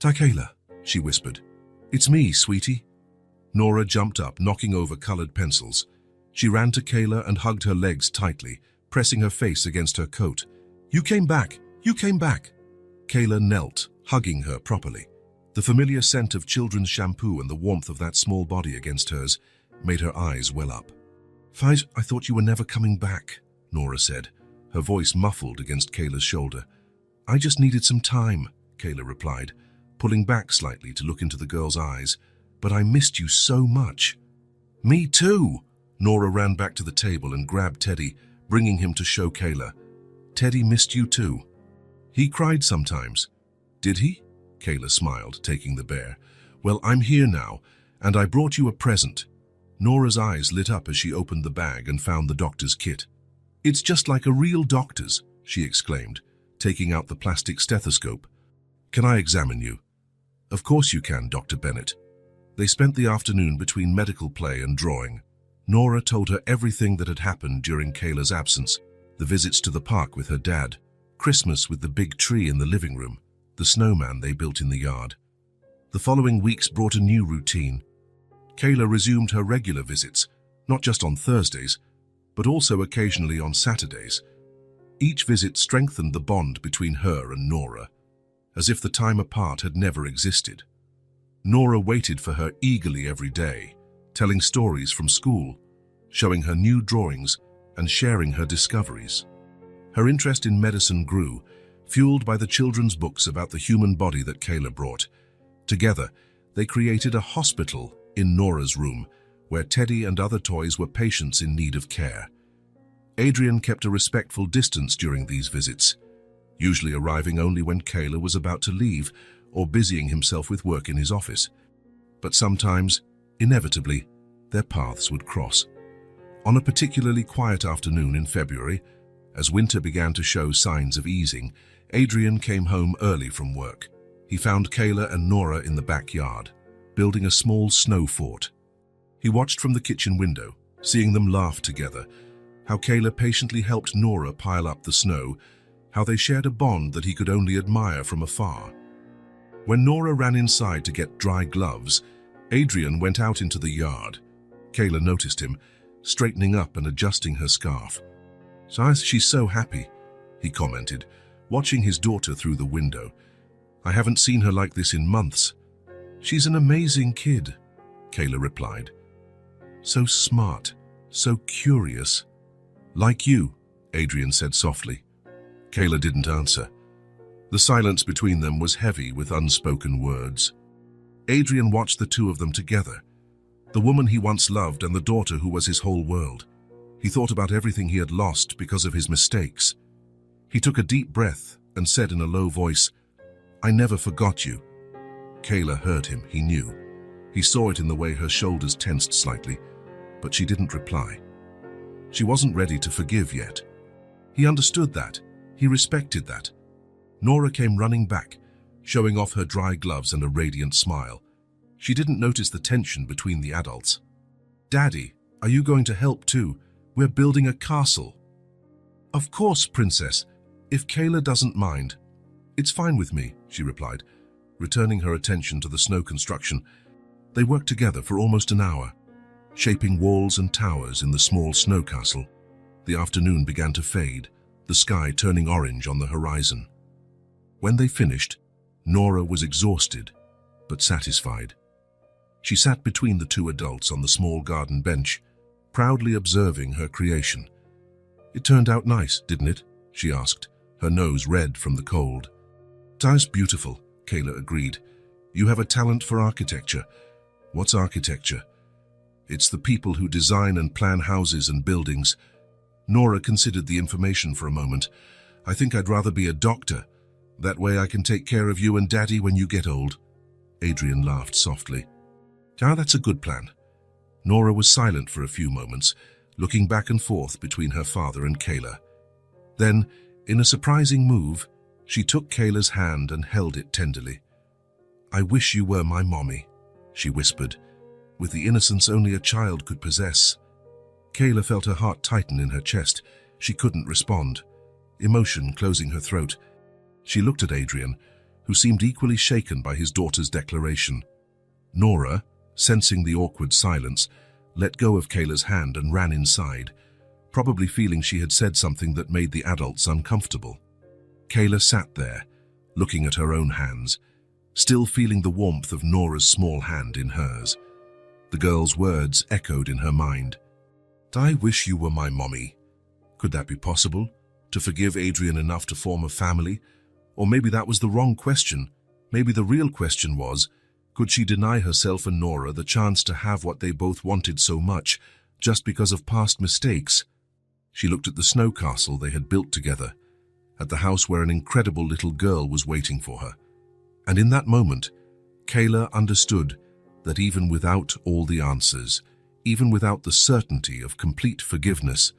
"Kayla," she whispered. "It's me, sweetie." Nora jumped up, knocking over colored pencils. She ran to Kayla and hugged her legs tightly, pressing her face against her coat. "You came back! You came back!" Kayla knelt, hugging her properly. The familiar scent of children's shampoo and the warmth of that small body against hers made her eyes well up. "I thought you were never coming back," Nora said, her voice muffled against Kayla's shoulder. "I just needed some time," Kayla replied, pulling back slightly to look into the girl's eyes. "But I missed you so much." "Me too!" Nora ran back to the table and grabbed Teddy, bringing him to show Kayla. "Teddy missed you too." "He cried sometimes." "Did he?" Kayla smiled, taking the bear. "Well, I'm here now, and I brought you a present." Nora's eyes lit up as she opened the bag and found the doctor's kit. "It's just like a real doctor's," she exclaimed, taking out the plastic stethoscope. "Can I examine you?" "Of course you can, Dr. Bennett." They spent the afternoon between medical play and drawing. Nora told her everything that had happened during Kayla's absence, the visits to the park with her dad, Christmas with the big tree in the living room, the snowman they built in the yard. The following weeks brought a new routine. Kayla resumed her regular visits, not just on Thursdays, but also occasionally on Saturdays. Each visit strengthened the bond between her and Nora, as if the time apart had never existed. Nora waited for her eagerly every day, telling stories from school, showing her new drawings, and sharing her discoveries. Her interest in medicine grew, fueled by the children's books about the human body that Kayla brought. Together, they created a hospital in Nora's room, where Teddy and other toys were patients in need of care. Adrian kept a respectful distance during these visits, usually arriving only when Kayla was about to leave or busying himself with work in his office. But sometimes, inevitably, their paths would cross. On a particularly quiet afternoon in February, as winter began to show signs of easing, Adrian came home early from work. He found Kayla and Nora in the backyard, building a small snow fort. He watched from the kitchen window, seeing them laugh together, how Kayla patiently helped Nora pile up the snow, how they shared a bond that he could only admire from afar. When Nora ran inside to get dry gloves, Adrian went out into the yard. Kayla noticed him, straightening up and adjusting her scarf. "She's so happy," he commented, watching his daughter through the window. "I haven't seen her like this in months." "She's an amazing kid," Kayla replied. "So smart, so curious." "Like you," Adrian said softly. Kayla didn't answer. The silence between them was heavy with unspoken words. Adrian watched the two of them together, the woman he once loved and the daughter who was his whole world. He thought about everything he had lost because of his mistakes. He took a deep breath and said in a low voice, "I never forgot you." Kayla heard him, he knew. He saw it in the way her shoulders tensed slightly, but she didn't reply. She wasn't ready to forgive yet. He understood that. He respected that. Nora came running back, showing off her dry gloves and a radiant smile. She didn't notice the tension between the adults. "Daddy, are you going to help too? We're building a castle." "Of course, Princess, if Kayla doesn't mind." "It's fine with me," she replied, returning her attention to the snow construction. They worked together for almost an hour, shaping walls and towers in the small snow castle. The afternoon began to fade, the sky turning orange on the horizon. When they finished, Nora was exhausted, but satisfied. She sat between the two adults on the small garden bench, proudly observing her creation. "It turned out nice, didn't it?" she asked, her nose red from the cold. "That's beautiful," Kayla agreed. "You have a talent for architecture." "What's architecture?" "It's the people who design and plan houses and buildings." Nora considered the information for a moment. "I think I'd rather be a doctor. That way I can take care of you and Daddy when you get old." Adrian laughed softly. "Ah, that's a good plan." Nora was silent for a few moments, looking back and forth between her father and Kayla. Then, in a surprising move, she took Kayla's hand and held it tenderly. "I wish you were my mommy," she whispered, with the innocence only a child could possess. Kayla felt her heart tighten in her chest. She couldn't respond, emotion closing her throat. She looked at Adrian, who seemed equally shaken by his daughter's declaration. Nora, sensing the awkward silence, let go of Kayla's hand and ran inside, probably feeling she had said something that made the adults uncomfortable. Kayla sat there, looking at her own hands, still feeling the warmth of Nora's small hand in hers. The girl's words echoed in her mind. "I wish you were my mommy." Could that be possible? To forgive Adrian enough to form a family? Or maybe that was the wrong question. Maybe the real question was, could she deny herself and Nora the chance to have what they both wanted so much, just because of past mistakes? She looked at the snow castle they had built together, at the house where an incredible little girl was waiting for her. And in that moment, Kayla understood that even without all the answers, even without the certainty of complete forgiveness,